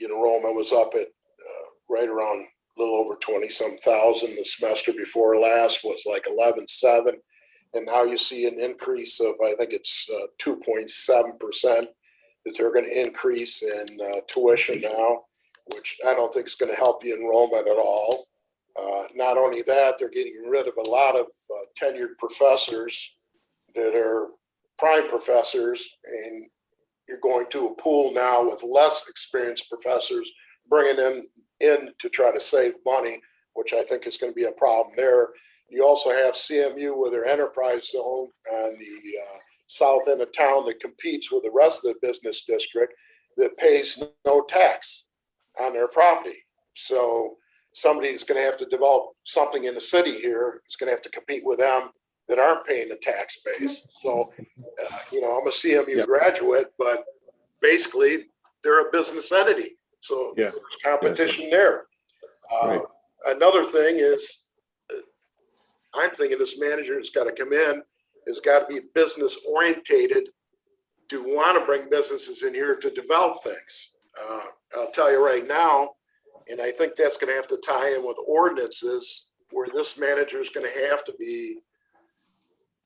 Enrollment was up at right around a little over 20-some thousand. The semester before last was like 11.7. And now you see an increase of, I think it's 2.7% that they're going to increase in tuition now, which I don't think is going to help the enrollment at all. Not only that, they're getting rid of a lot of tenured professors that are prime professors, and you're going to a pool now with less experienced professors, bringing in in to try to save money, which I think is going to be a problem there. You also have CMU with their enterprise zone on the south end of town that competes with the rest of the business district that pays no tax on their property. So somebody is going to have to develop something in the city here. It's going to have to compete with them that aren't paying the tax base. So, I'm a CMU graduate, but basically they're a business entity. So there's competition there. Another thing is, I'm thinking this manager that's got to come in has got to be business orientated to want to bring businesses in here to develop things. I'll tell you right now, and I think that's going to have to tie in with ordinances, where this manager is going to have to be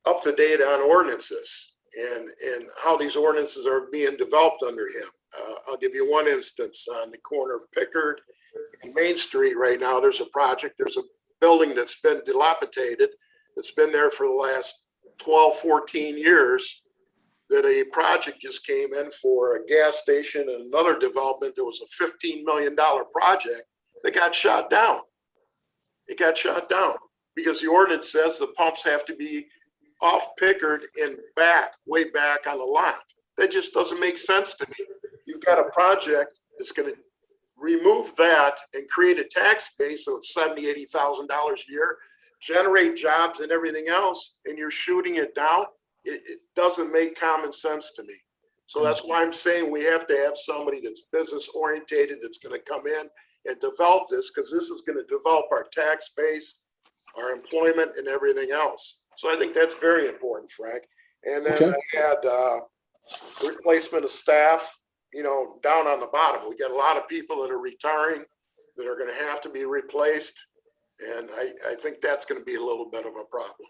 up to date on ordinances and how these ordinances are being developed under him. I'll give you one instance. On the corner of Pickard and Main Street right now, there's a project, there's a building that's been dilapidated. It's been there for the last 12, 14 years, that a project just came in for a gas station and another development. There was a $15 million project that got shot down. It got shot down because the ordinance says the pumps have to be off Pickard and back, way back on the lot. That just doesn't make sense to me. You've got a project that's going to remove that and create a tax base of $70,000, $80,000 a year, generate jobs and everything else, and you're shooting it down. It doesn't make common sense to me. So that's why I'm saying we have to have somebody that's business orientated, that's going to come in and develop this, because this is going to develop our tax base, our employment, and everything else. So I think that's very important, Frank. And then I had replacement of staff, down on the bottom. We got a lot of people that are retiring that are going to have to be replaced. And I think that's going to be a little bit of a problem.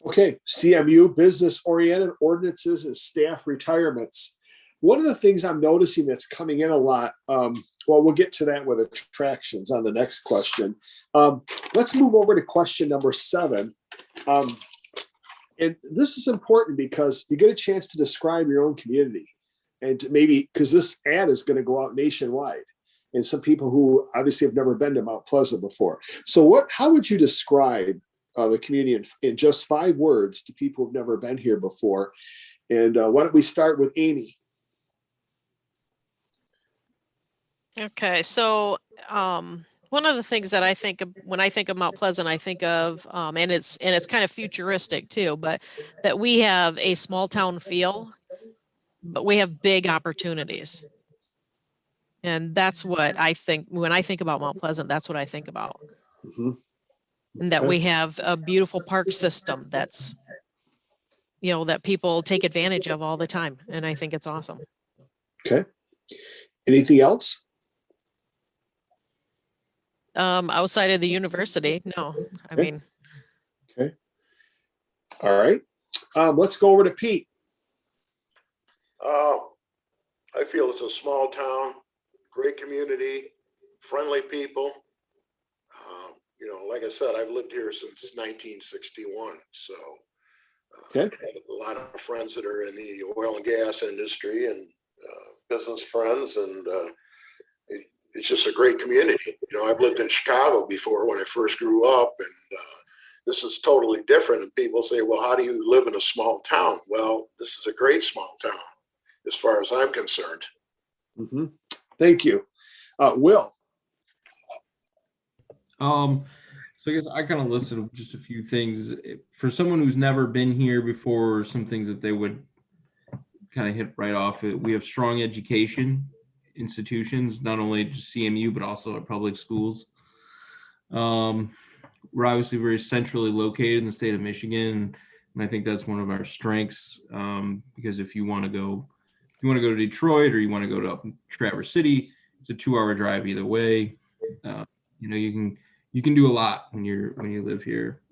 Okay, CMU, business oriented ordinances and staff retirements. One of the things I'm noticing that's coming in a lot, well, we'll get to that with attractions on the next question. Let's move over to question number 7. And this is important because you get a chance to describe your own community, and maybe because this ad is going to go out nationwide, and some people who obviously have never been to Mount Pleasant before. So how would you describe the community in just 5 words to people who've never been here before? And why don't we start with Amy? Okay, so one of the things that I think of when I think of Mount Pleasant, I think of, and it's kind of futuristic too, but that we have a small town feel, but we have big opportunities. And that's what I think, when I think about Mount Pleasant, that's what I think about. Mm-hmm. And that we have a beautiful park system that's, that people take advantage of all the time. And I think it's awesome. Okay. Anything else? Outside of the university, no. I mean. Okay. All right. Let's go over to Pete. I feel it's a small town, great community, friendly people. Like I said, I've lived here since 1961. So I have a lot of friends that are in the oil and gas industry and business friends, and it's just a great community. I've lived in Chicago before when I first grew up, and this is totally different. And people say, well, how do you live in a small town? Well, this is a great small town as far as I'm concerned. Mm-hmm. Thank you. Will. So I guess I kind of listed just a few things for someone who's never been here before, some things that they would kind of hit right off. We have strong education institutions, not only just CMU, but also our public schools. We're obviously very centrally located in the state of Michigan. And I think that's one of our strengths, because if you want to go to Detroit or you want to go to up Traverse City, it's a 2-hour drive either way. You can do a lot when you live here.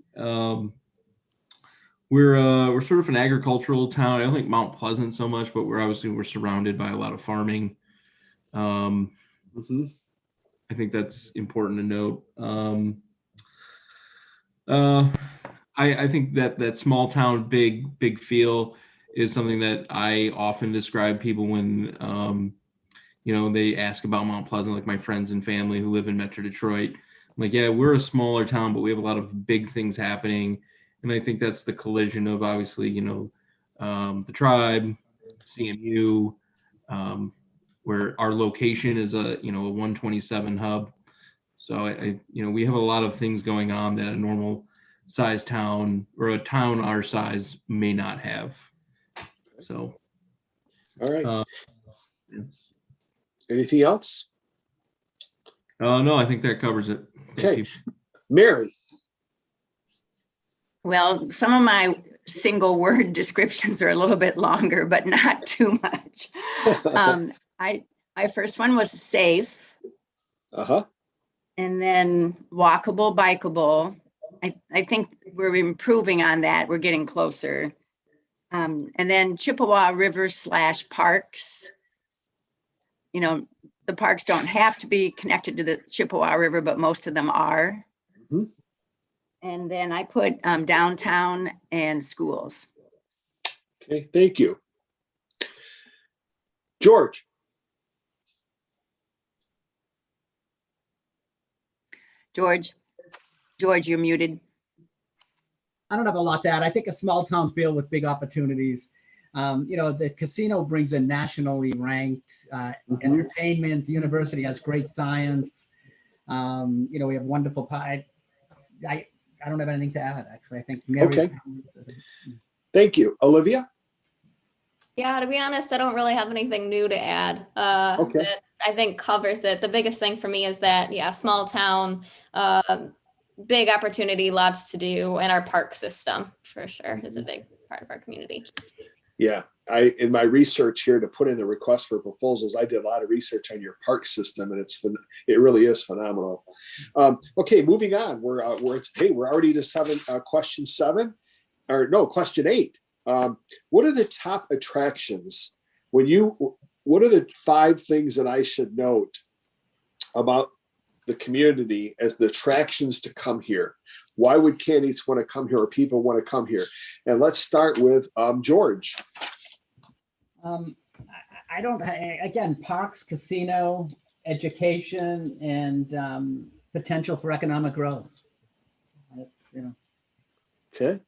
We're sort of an agricultural town. I don't think Mount Pleasant so much, but we're surrounded by a lot of farming. Mm-hmm. I think that's important to note. I think that small town, big feel is something that I often describe people when they ask about Mount Pleasant, like my friends and family who live in Metro Detroit. I'm like, yeah, we're a smaller town, but we have a lot of big things happening. And I think that's the collision of obviously, the tribe, CMU, where our location is a 127 hub. So we have a lot of things going on that a normal size town or a town our size may not have. So. All right. Anything else? No, I think that covers it. Okay. Mary. Well, some of my single word descriptions are a little bit longer, but not too much. My first one was safe. Uh-huh. And then walkable, bikeable. I think we're improving on that. We're getting closer. And then Chippewa River / parks. The parks don't have to be connected to the Chippewa River, but most of them are. Mm-hmm. And then I put downtown and schools. Okay, thank you. George. George, you're muted. I don't have a lot to add. I think a small town feel with big opportunities. The casino brings in nationally ranked entertainment. The university has great science. We have wonderful pie. I don't have anything to add, actually. I think Mary. Okay. Thank you. Olivia? Yeah, to be honest, I don't really have anything new to add. Okay. That I think covers it. The biggest thing for me is that, small town, big opportunity, lots to do, and our park system for sure is a big part of our community. Yeah, in my research here to put in the request for proposals, I did a lot of research on your park system, and it really is phenomenal. Okay, moving on. We're already to question 7, or no, question 8. What are the top attractions what are the 5 things that I should note about the community as the attractions to come here? Why would candidates want to come here, or people want to come here? And let's start with George. I don't, again, parks, casino, education, and potential for economic growth. Okay.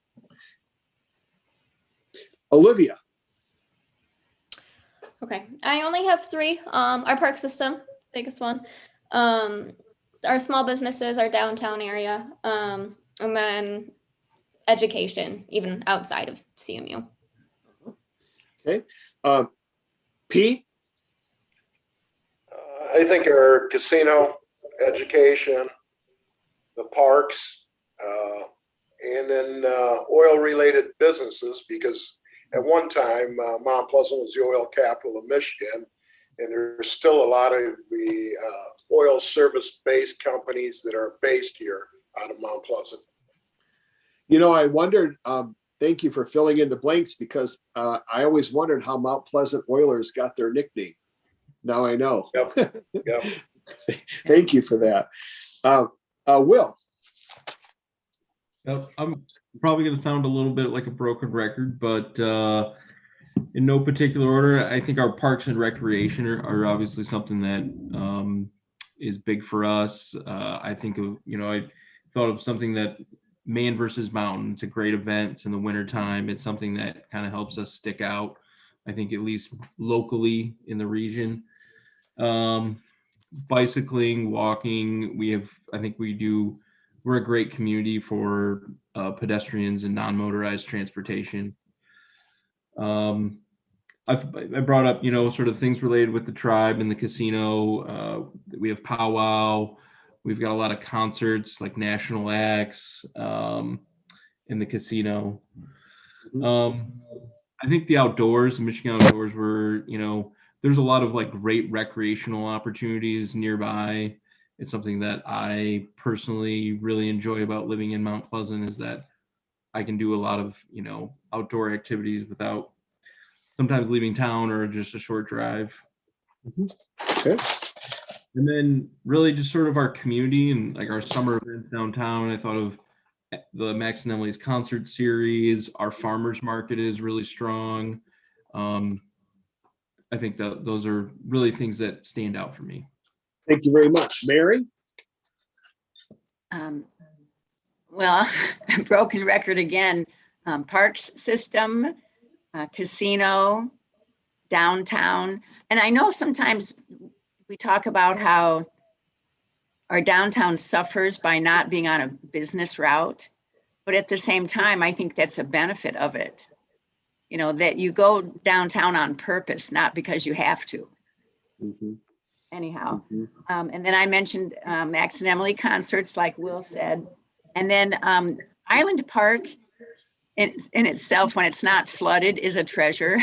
Olivia. Okay, I only have 3. Our park system, biggest one. Our small businesses, our downtown area, and then education, even outside of CMU. Okay. Pete? I think our casino, education, the parks, and then oil-related businesses, because at one time, Mount Pleasant was the oil capital of Michigan, and there's still a lot of the oil service-based companies that are based here out of Mount Pleasant. I wondered, thank you for filling in the blanks, because I always wondered how Mount Pleasant Oilers got their nickname. Now I know. Yep. Yep. Thank you for that. Will. I'm probably going to sound a little bit like a broken record, but in no particular order, I think our parks and recreation are obviously something that is big for us. I think of, I thought of something that Man versus Mountain. It's a great event. It's in the wintertime. It's something that kind of helps us stick out, I think, at least locally in the region. Bicycling, walking, we're a great community for pedestrians and non-motorized transportation. I brought up, sort of things related with the tribe and the casino. We have powwow. We've got a lot of concerts, like national acts in the casino. I think the outdoors, the Michigan outdoors, there's a lot of great recreational opportunities nearby. It's something that I personally really enjoy about living in Mount Pleasant, is that I can do a lot of, outdoor activities without sometimes leaving town or just a short drive. Okay. And then really just sort of our community and our summer events downtown. I thought of the Max and Emily's concert series. Our farmers market is really strong. I think that those are really things that stand out for me. Thank you very much. Mary? Well, broken record again. Parks system, casino, downtown. And I know sometimes we talk about how our downtown suffers by not being on a business route. But at the same time, I think that's a benefit of it. You know, that you go downtown on purpose, not because you have to. Mm-hmm. Anyhow. Mm-hmm. And then I mentioned Max and Emily concerts, like Will said. And then Island Park in itself, when it's not flooded, is a treasure.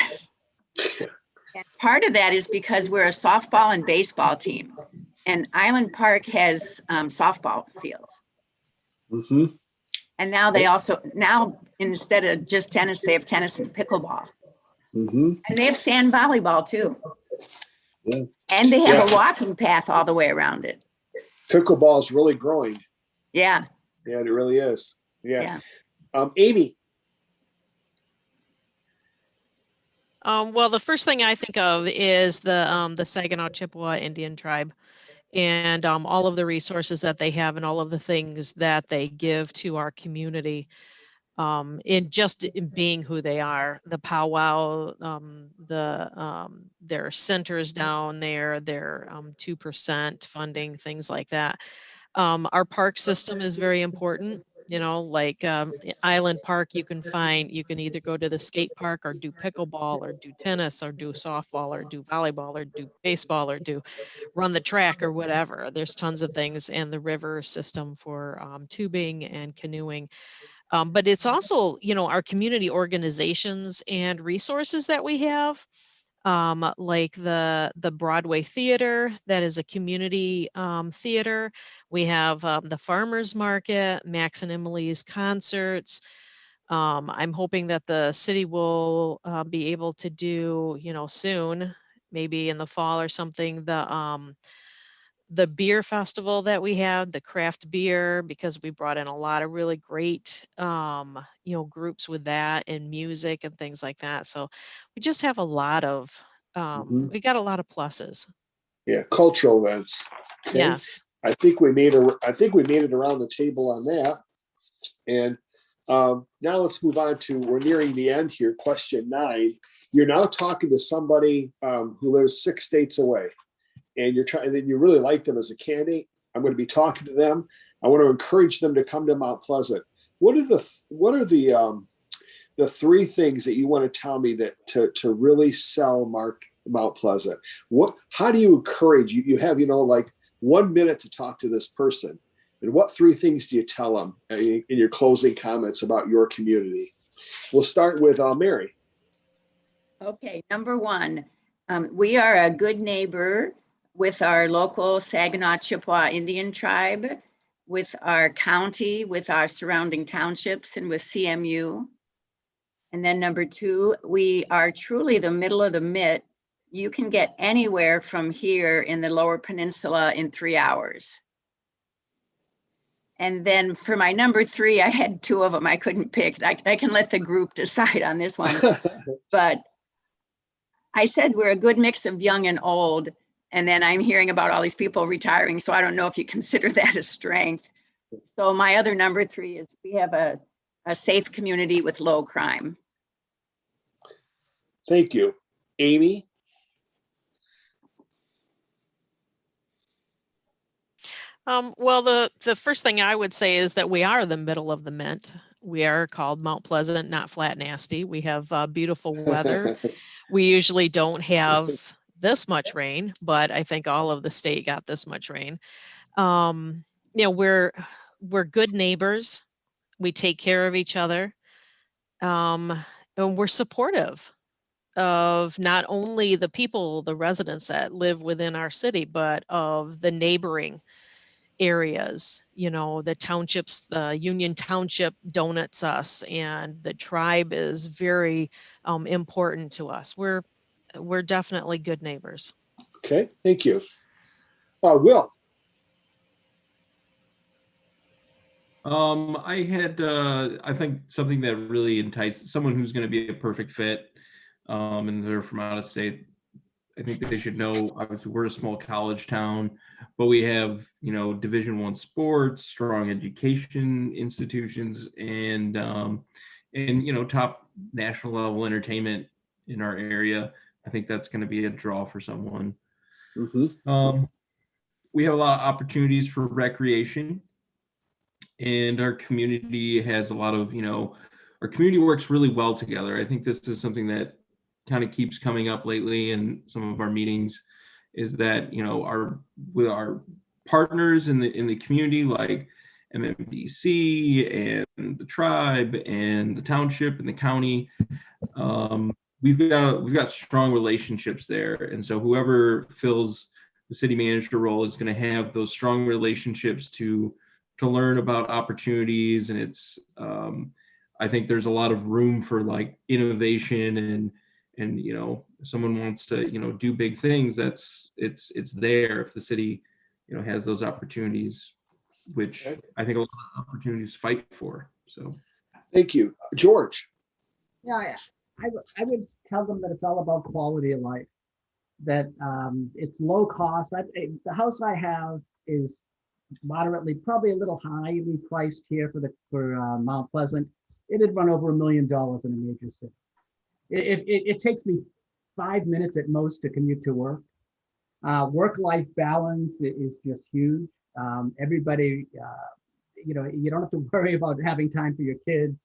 And part of that is because we're a softball and baseball team. And Island Park has softball fields. Mm-hmm. And now they also, instead of just tennis, they have tennis and pickleball. Mm-hmm. And they have sand volleyball too. Yeah. And they have a walking path all the way around it. Pickleball is really growing. Yeah. Yeah, it really is. Yeah. Amy. Well, the first thing I think of is the Saginaw Chippewa Indian tribe, and all of the resources that they have and all of the things that they give to our community, in being who they are. The powwow, their centers down there, their 2% funding, things like that. Our park system is very important. You know, like Island Park, you can either go to the skate park or do pickleball or do tennis or do softball or do volleyball or do baseball or do run the track or whatever. There's tons of things, and the river system for tubing and canoeing. But it's also, you know, our community organizations and resources that we have. Like the Broadway Theater, that is a community theater. We have the Farmers Market, Max and Emily's concerts. I'm hoping that the city will be able to do, you know, soon, maybe in the fall or something, the beer festival that we had, the craft beer, because we brought in a lot of really great, you know, groups with that and music and things like that. So we just have a lot of, we got a lot of pluses. Yeah, cultural events. Okay. Yes. I think we made it around the table on that. And now let's move on to, we're nearing the end here. Question 9. You're now talking to somebody who lives 6 states away, and you really like them as a candidate. I'm going to be talking to them. I want to encourage them to come to Mount Pleasant. What are the 3 things that you want to tell me that to really sell Mount Pleasant? How do you encourage you have, you know, like 1 minute to talk to this person, and what 3 things do you tell them in your closing comments about your community? We'll start with Mary. Okay, number 1, we are a good neighbor with our local Saginaw Chippewa Indian tribe, with our county, with our surrounding townships, and with CMU. And then number 2, we are truly the middle of the mitt. You can get anywhere from here in the Lower Peninsula in 3 hours. And then for my number 3, I had 2 of them I couldn't pick. I can let the group decide on this one. But I said we're a good mix of young and old. And then I'm hearing about all these people retiring. So I don't know if you consider that a strength. So my other number 3 is we have a safe community with low crime. Thank you. Amy? Well, the first thing I would say is that we are the middle of the mint. We are called Mount Pleasant, not Flat Nasty. We have beautiful weather. We usually don't have this much rain, but I think all of the state got this much rain. You know, we're good neighbors. We take care of each other. And we're supportive of not only the people, the residents that live within our city, but of the neighboring areas. You know, the townships, the Union Township donates us, and the tribe is very important to us. We're definitely good neighbors. Okay, thank you. Will? I think something that really enticed someone who's going to be a perfect fit, and they're from out of state. I think they should know, obviously, we're a small college town, but we have, Division I sports, strong education institutions, and top national level entertainment in our area. I think that's going to be a draw for someone. We have a lot of opportunities for recreation, and our community has a lot of, our community works really well together. I think this is something that kind of keeps coming up lately in some of our meetings, is that, with our partners in the community, like MMBC and the tribe and the township and the county, we've got strong relationships there. And so whoever fills the city manager role is going to have those strong relationships to learn about opportunities. And it's, I think there's a lot of room for like innovation, and if someone wants to, do big things, it's there if the city, has those opportunities, which I think a lot of opportunities fight for. So thank you. George. Yeah, I would tell them that it's all about quality of life, that it's low cost. The house I have is moderately, probably a little highly priced here for Mount Pleasant. It'd run over $1 million in a major city. It takes me 5 minutes at most to commute to work. Work-life balance is just huge. Everybody, you don't have to worry about having time for your kids.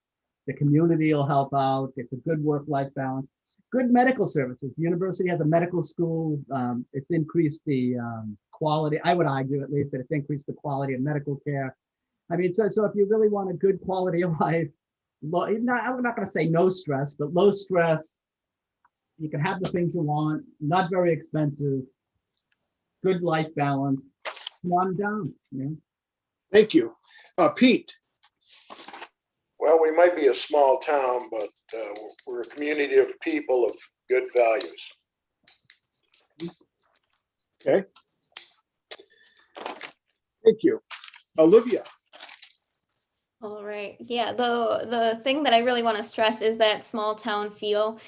The community will help out. It's a good work-life balance. Good medical services. The university has a medical school. It's increased the quality. I would argue, at least, that it's increased the quality of medical care. I mean, so if you really want a good quality of life, I'm not going to say no stress, but low stress. You can have the things you want, not very expensive, good life balance. Come on down. Thank you. Pete. Well, we might be a small town, but we're a community of people of good values. Okay. Thank you. Olivia. All right. Yeah, the thing that I really want to stress is that small town feel.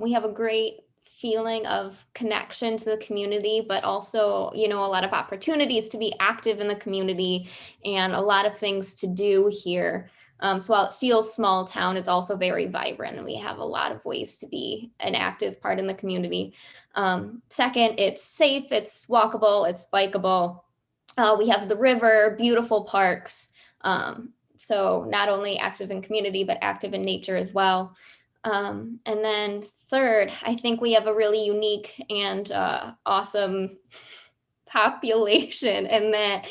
We have a great feeling of connection to the community, but also, a lot of opportunities to be active in the community and a lot of things to do here. So while it feels small town, it's also very vibrant, and we have a lot of ways to be an active part in the community. Second, it's safe, it's walkable, it's bikeable. We have the river, beautiful parks. So not only active in community, but active in nature as well. And then third, I think we have a really unique and awesome population, and that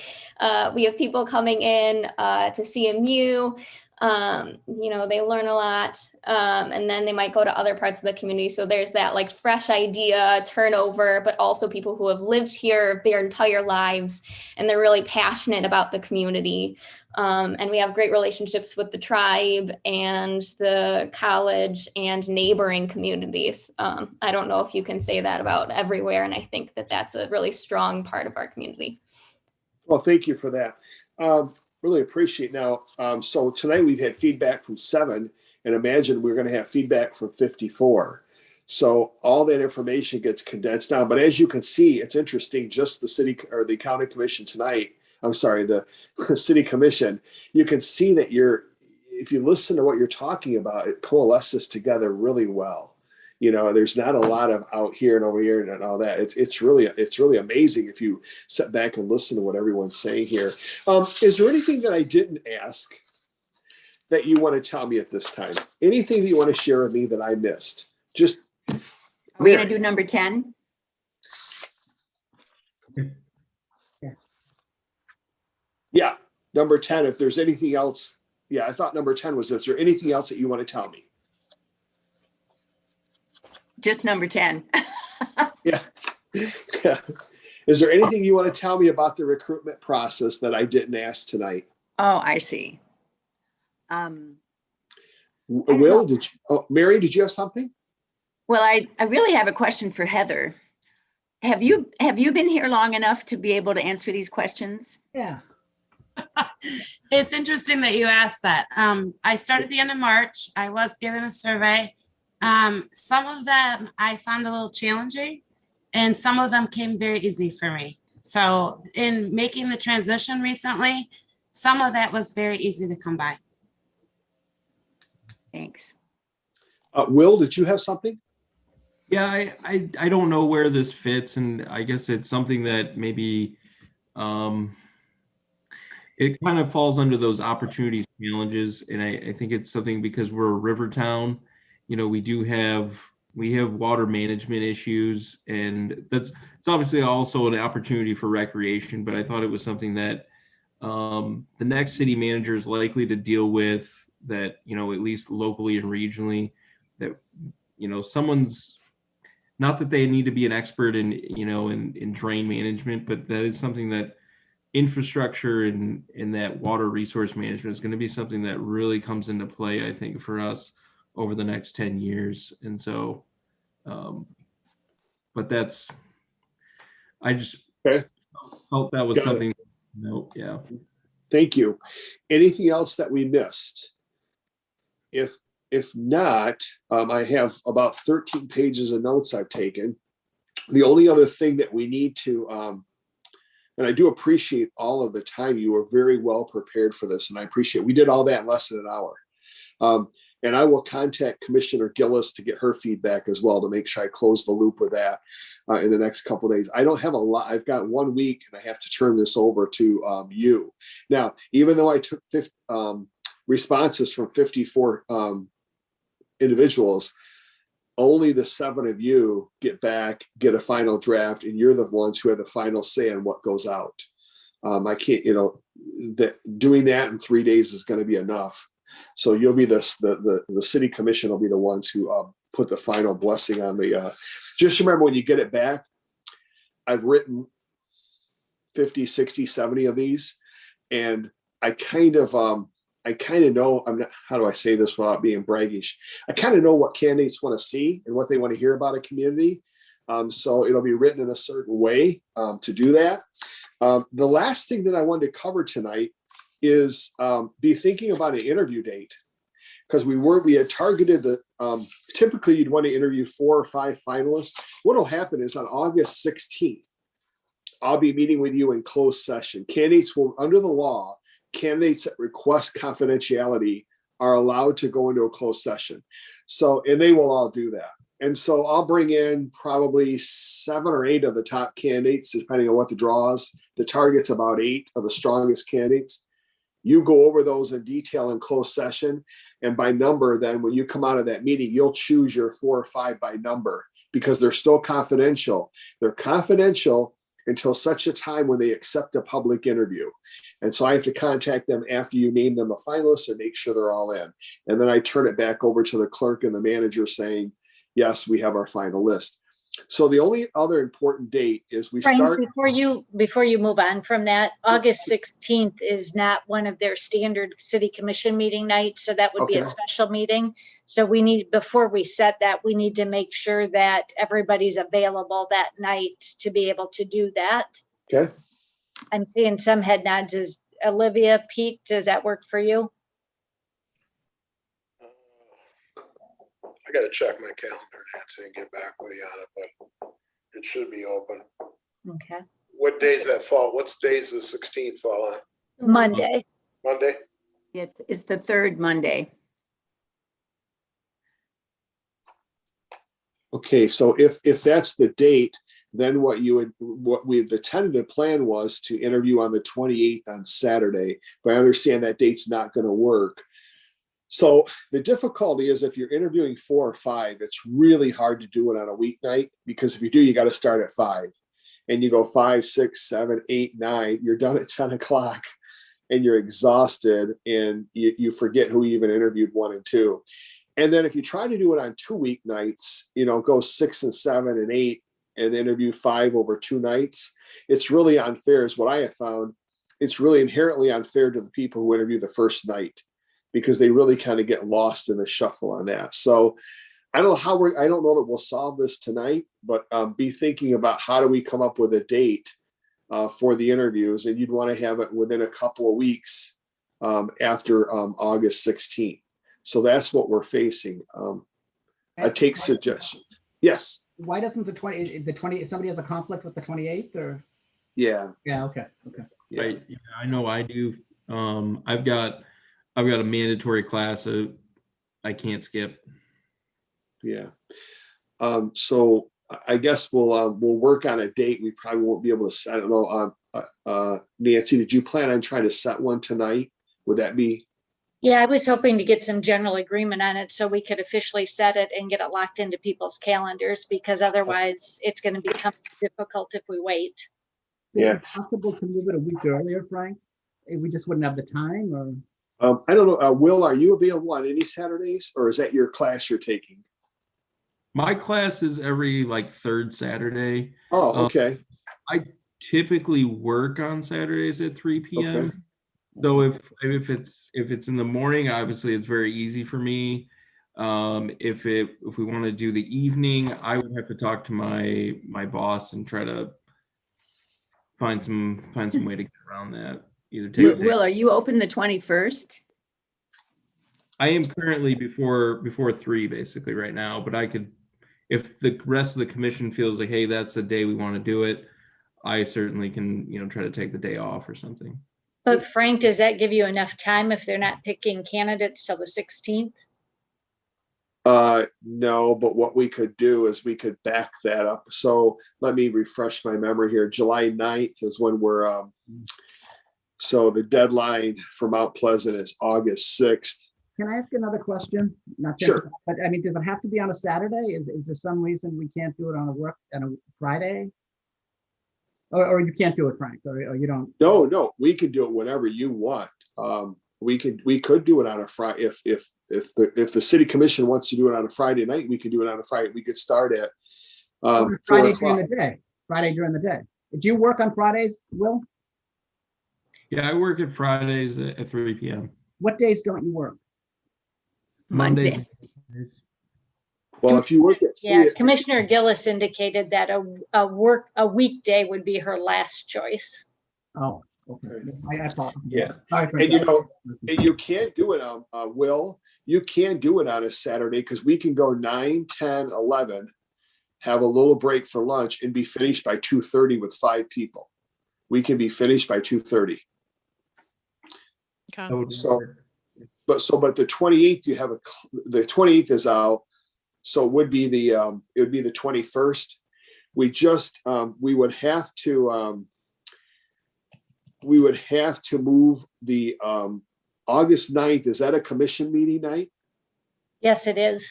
we have people coming in to CMU. They learn a lot, and then they might go to other parts of the community. So there's that like fresh idea turnover, but also people who have lived here their entire lives, and they're really passionate about the community. And we have great relationships with the tribe and the college and neighboring communities. I don't know if you can say that about everywhere, and I think that that's a really strong part of our community. Well, thank you for that. Really appreciate now. So tonight we've had feedback from 7, and imagine we're going to have feedback from 54. So all that information gets condensed down. But as you can see, it's interesting, just the city or the county commission tonight, I'm sorry, the city commission, you can see that if you listen to what you're talking about, it coalesces together really well. There's not a lot of out here and over here and all that. It's really amazing if you sit back and listen to what everyone's saying here. Is there anything that I didn't ask that you want to tell me at this time? Anything that you want to share with me that I missed? Just we're going to do number 10. Yeah, number 10. If there's anything else, yeah, I thought number 10 was. Is there anything else that you want to tell me? Just number 10. Yeah. Is there anything you want to tell me about the recruitment process that I didn't ask tonight? Oh, I see. Will, Mary, did you have something? Well, I really have a question for Heather. Have you been here long enough to be able to answer these questions? Yeah. It's interesting that you asked that. I started at the end of March. I was given a survey. Some of them I found a little challenging. and some of them came very easy for me. So in making the transition recently, some of that was very easy to come by. Thanks. Will, did you have something? Yeah, I don't know where this fits, and I guess it's something that maybe it kind of falls under those opportunity challenges, and I think it's something because we're a river town, you know, we have water management issues, and it's obviously also an opportunity for recreation, but I thought it was something that the next city manager is likely to deal with, that, you know, at least locally and regionally, that, you know, someone's, not that they need to be an expert in, you know, in drain management, but that is something that infrastructure and that water resource management is going to be something that really comes into play, I think, for us over the next 10 years. And so, but that's, I just felt that was Got something, it. no, yeah. Thank you. Anything else that we missed? If not, I have about 13 pages of notes I've taken. The only other thing that we need to, and I do appreciate all of the time, you were very well prepared for this, and I appreciate, we did all that in less than an hour. And I will contact Commissioner Gillis to get her feedback as well, to make sure I close the loop with that in the next couple of days. I don't have a lot. I've got 1 week and I have to turn this over to you. Now, even though I took 50 responses from 54 individuals, only the 7 of you get back, get a final draft, and you're the ones who have the final say on what goes out. I can't, you know, doing that in 3 days is going to be enough. So you'll be the city commission will be the ones who put the final blessing on the, just remember when you get it back, I've written 50, 60, 70 of these, and I kind of know, how do I say this without being braggish? I kind of know what candidates want to see and what they want to hear about a community. So it'll be written in a certain way to do that. The last thing that I wanted to cover tonight is be thinking about an interview date, because we had targeted the, typically you'd want to interview 4 or 5 finalists. What'll happen is on August 16th, I'll be meeting with you in closed session. Candidates will, under the law, candidates that request confidentiality are allowed to go into a closed session. So, and they will all do that. And so I'll bring in probably 7 or 8 of the top candidates, depending on what the draw is. The target's about 8 of the strongest candidates. You go over those in detail in closed session, and by number, then when you come out of that meeting, you'll choose your 4 or 5 by number, because they're still confidential. They're confidential until such a time when they accept a public interview. And so I have to contact them after you name them a finalist and make sure they're all in. And then I turn it back over to the clerk and the manager saying, yes, we have our final list. So the only other important date is we Frank, start. before you move on from that, August 16th is not one of their standard city commission meeting nights. So that would be a special meeting. So we need, before we set that, we need to make sure that everybody's available that night to be able to do that. Okay. I'm seeing some head nods. Is Olivia, Pete, does that work for you? I got to check my calendar, Nancy, and get back with you on it, but it should be open. Okay. What days that fall? What days the 16th fall on? Monday. Monday? It's the 3rd Monday. Okay, so if that's the date, then the tentative plan was to interview on the 28th on Saturday, but I understand that date's not going to work. So the difficulty is if you're interviewing 4 or 5, it's really hard to do it on a weeknight, because if you do, you got to start at 5 and you go 5, 6, 7, 8, 9, you're done at 10 o'clock and you're exhausted and you forget who even interviewed 1 and 2. And then if you try to do it on 2 weeknights, go 6 and 7 and 8 and interview 5 over 2 nights, it's really unfair is what I have found. It's really inherently unfair to the people who interview the first night, because they really kind of get lost in the shuffle on that. So I don't know that we'll solve this tonight, but be thinking about how do we come up with a date for the interviews, and you'd want to have it within a couple of weeks after August 16th. So that's what we're facing. I take suggestions. Yes. Why doesn't the 20, somebody has a conflict with the 28th or? Yeah. Yeah, okay. Yeah, I know I do. I've got a mandatory class that I can't skip. Yeah. So I guess we'll work on a date. We probably won't be able to set. I don't know. Nancy, did you plan on trying to set one tonight? Would that be? Yeah, I was hoping to get some general agreement on it so we could officially set it and get it locked into people's calendars, because otherwise it's going to become difficult if we wait. Is it possible to move it a week earlier, Frank? We just wouldn't have the time, or? I don't know. Will, are you available on any Saturdays, or is that your class you're taking? My class is every like third Saturday. Oh, okay. I typically work on Saturdays at 3 p.m. Okay. So if it's in the morning, obviously it's very easy for me. If we want to do the evening, I would have to talk to my boss and try to find some way to get around that. Either take Will, are you open the 21st? I am currently before 3 basically right now, but I could, if the rest of the commission feels like, hey, that's the day we want to do it, I certainly can, try to take the day off or something. But Frank, does that give you enough time if they're not picking candidates till the 16th? No, but what we could do is we could back that up. So let me refresh my memory here. July 9th is when we're, so the deadline for Mount Pleasant is August 6th. Can I ask another question? Not Sure. But I mean, does it have to be on a Saturday? Is there some reason we can't do it on a Friday? Or you can't do it, Frank, or you don't? No, we could do it whenever you want. We could do it on a Friday. If the city commission wants to do it on a Friday night, we could do it on a Friday. We could start at 4 Friday o'clock. during the day. Friday during the day. Do you work on Fridays, Will? Yeah, I work at Fridays at 3 p.m. What days don't you work? Mondays. Well, if you work at 3, Yeah, Commissioner Gillis indicated that a weekday would be her last choice. Oh, okay. I thought. Yeah. Sorry, and you can't do it on Will. You can't do it on a Saturday because we can go 9, 10, 11, have a little break for lunch, and be finished by 2:30 with 5 people. We can be finished by 2:30. Okay. So, but the 28th, the 28th is out. So it would be the 21st. We just, we would have to move the August 9th. Is that a commission meeting night? Yes, it is.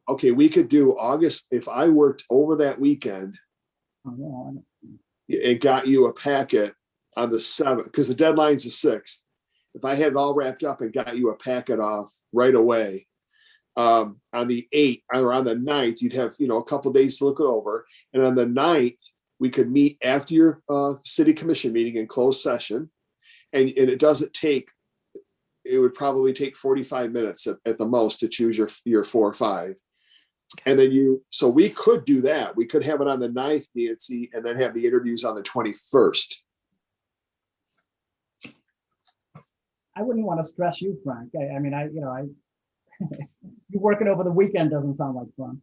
Okay, we could do August. If I worked over that weekend, it got you a packet on the 7th, because the deadline's the 6th. If I had it all wrapped up and got you a packet off right away, on the 8th or on the 9th, you'd have, a couple of days to look it over. And on the 9th, we could meet after your city commission meeting in closed session. And it would probably take 45 minutes at the most to choose your 4 or 5. And then so we could do that. We could have it on the 9th, Nancy, and then have the interviews on the 21st. I wouldn't want to stress you, Frank. You working over the weekend doesn't sound like fun.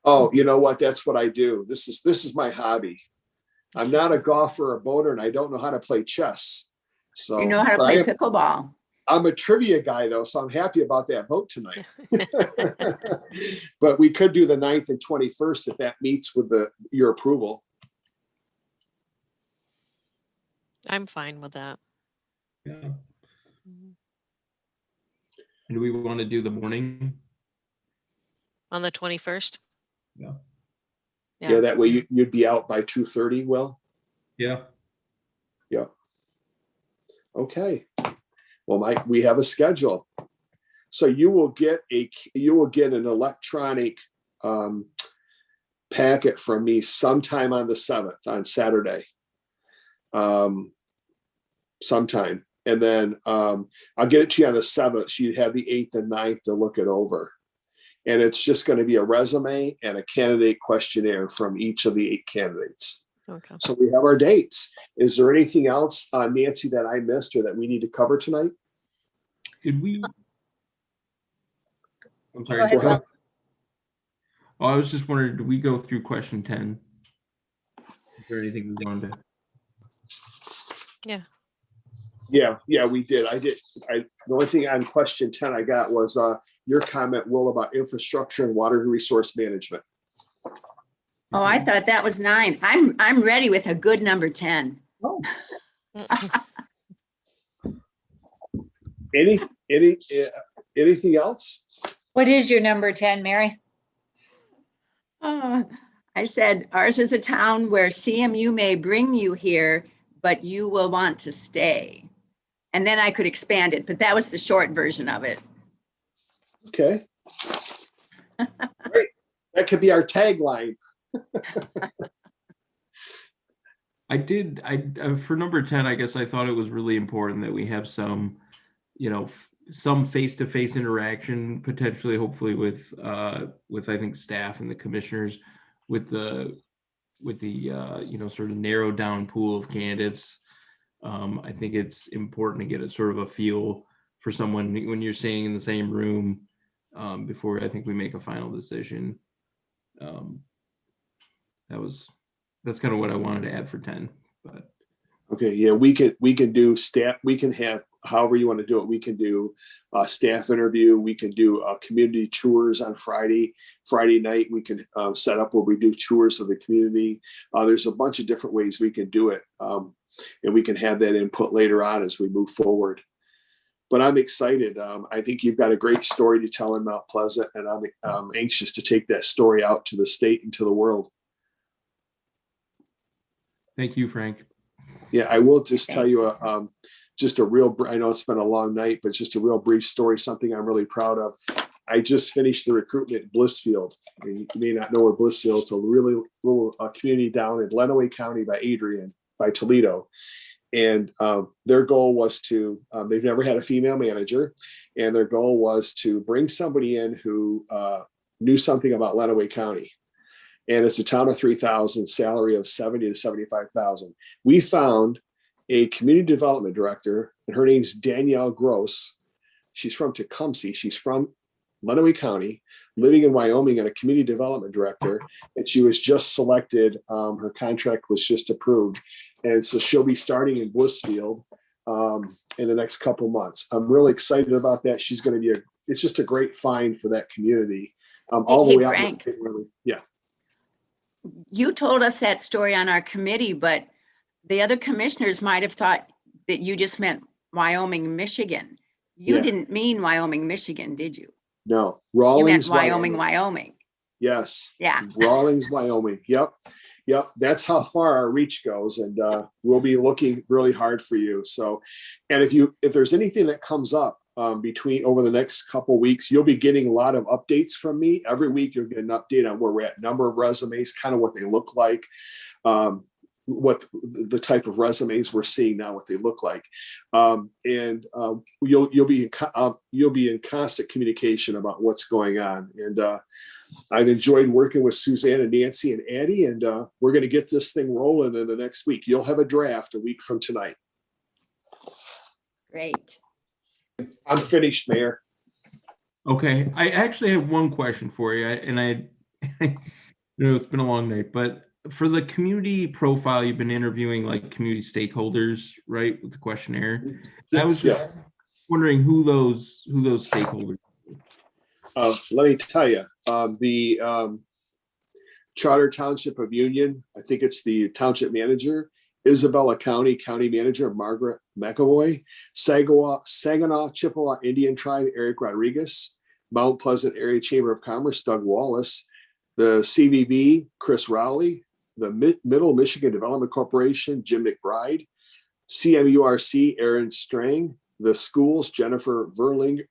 Oh, you know what? That's what I do. This is my hobby. I'm not a golfer or boater, and I don't know how to play chess. So You know how to play pickleball. I'm a trivia guy, though, so I'm happy about that vote tonight. But we could do the 9th and 21st if that meets with your approval. I'm fine with that. Yeah. And do we want to do the morning? On the 21st? Yeah. Yeah, that way you'd be out by 2:30, Will? Yeah. Yeah. Okay. Well, we have a schedule. So you will get an electronic packet from me sometime on the 7th, on Saturday. Sometime. And then I'll get it to you on the 7th. So you have the 8th and 9th to look it over. And it's just going to be a resume and a candidate questionnaire from each of the 8 candidates. Okay. So we have our dates. Is there anything else, Nancy, that I missed or that we need to cover tonight? Did we? I'm sorry. Go ahead, Will. Oh, I was just wondering, did we go through question 10? Is there anything we wanted to? Yeah, we did. The only thing on question 10 I got was your comment, Will, about infrastructure and water resource management. Oh, I thought that was 9. I'm ready with a good number 10. Oh. Anything else? What is your number 10, Mary? I said, ours is a town where CMU may bring you here, but you will want to stay. And then I could expand it, but that was the short version of it. Okay. Great. That could be our tagline. For number 10, I guess I thought it was really important that we have some, some face-to-face interaction, potentially, hopefully with I think staff and the commissioners, with the sort of narrowed down pool of candidates. I think it's important to get a sort of a feel for someone when you're staying in the same room before I think we make a final decision. That's kind of what I wanted to add for 10. But okay, yeah, we can do staff. We can have however you want to do it. We can do a staff interview. We can do community tours on Friday night. We can set up where we do tours of the community. There's a bunch of different ways we can do it. And we can have that input later on as we move forward. But I'm excited. I think you've got a great story to tell in Mount Pleasant, and I'm anxious to take that story out to the state and to the world. Thank you, Frank. Yeah, I will just tell you just a real, I know it's been a long night, but just a real brief story, something I'm really proud of. I just finished the recruitment at Blissfield. You may not know where Blissfield, it's a really little community down in Lenawee County by Toledo. And their goal was to, they've never had a female manager, and their goal was to bring somebody in who knew something about Lenawee County. And it's a town of 3,000, salary of 70 to 75,000. We found a community development director, and her name's Danielle Gross. She's from Tecumseh. She's from Lenawee County, living in Wyoming, and a community development director. And she was just selected. Her contract was just approved. And so she'll be starting in Blissfield in the next couple months. I'm really excited about that. She's going to be it's just a great find for that community. All the way out. Frank, yeah. You told us that story on our committee, but the other commissioners might have thought that you just meant Wyoming, Michigan. You didn't mean Wyoming, Michigan, did you? No, Rawlings, you meant Wyoming. Yes. Yeah. Rawlings, Wyoming. Yep. That's how far our reach goes, and we'll be looking really hard for you. So, and if there's anything that comes up between over the next couple of weeks, you'll be getting a lot of updates from me. Every week you'll get an update on where we're at, number of resumes, kind of what they look like, what the type of resumes we're seeing now, what they look like, and you'll be in constant communication about what's going on. And I've enjoyed working with Suzanne and Nancy and Addie, and we're going to get this thing rolling in the next week. You'll have a draft a week from tonight. Great. I'm finished, Mayor. Okay, I actually have one question for you, and I it's been a long night, but for the community profile, you've been interviewing like community stakeholders, right, with the questionnaire. I was just wondering who those stakeholders are. Let me tell you, the Charter Township of Union, I think it's the township manager, Isabella County Manager Margaret McAvoy, Saginaw Chippewa Indian Tribe Eric Rodriguez, Mount Pleasant Area Chamber of Commerce Doug Wallace, the CVB Chris Rowley, the Middle Michigan Development Corporation Jim McBride, CMURC Aaron Strang, the schools Jennifer Verliger,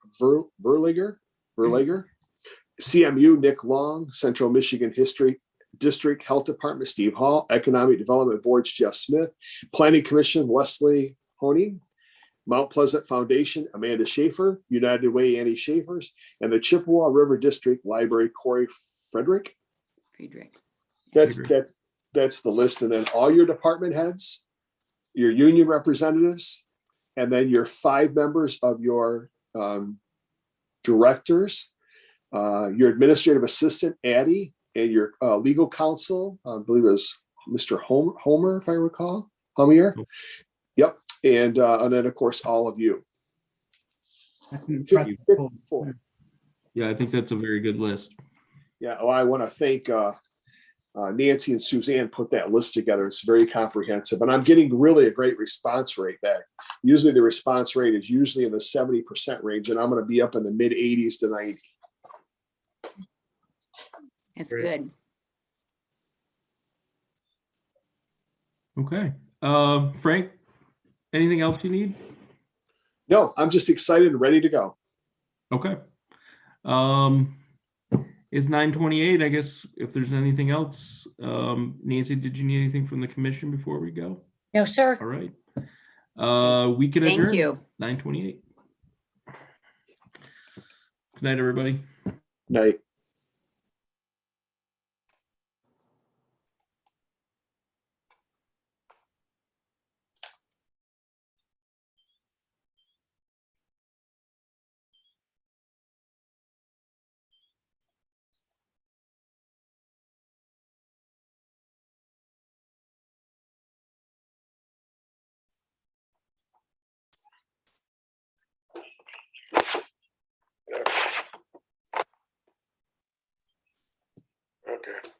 CMU Nick Long, Central Michigan History District Health Department Steve Hall, Economic Development Boards Jeff Smith, Planning Commission Wesley Honing, Mount Pleasant Foundation Amanda Schaefer, United Way Annie Schaefers, and the Chippewa River District Library Corey Friedrich. That's the list, and then all your department heads, your union representatives, and then your 5 members of your directors, your administrative assistant Addie, and your legal counsel, I believe it was Mr. Homer, if I recall, Humier. Yep. And then, of course, all of you. 54. Yeah, I think that's a very good list. Yeah. Oh, I want to thank Nancy and Suzanne put that list together. It's very comprehensive, and I'm getting really a great response rate back. Usually the response rate is usually in the 70% range, and I'm going to be up in the mid 80s to 90. It's good. Okay. Frank, anything else you need? No, I'm just excited and ready to go. Okay. It's 9:28. I guess if there's anything else, Nancy, did you need anything from the commission before we go? No, sir. All right. We can adjourn. Thank you. 9:28. Good night, everybody. Night. Okay.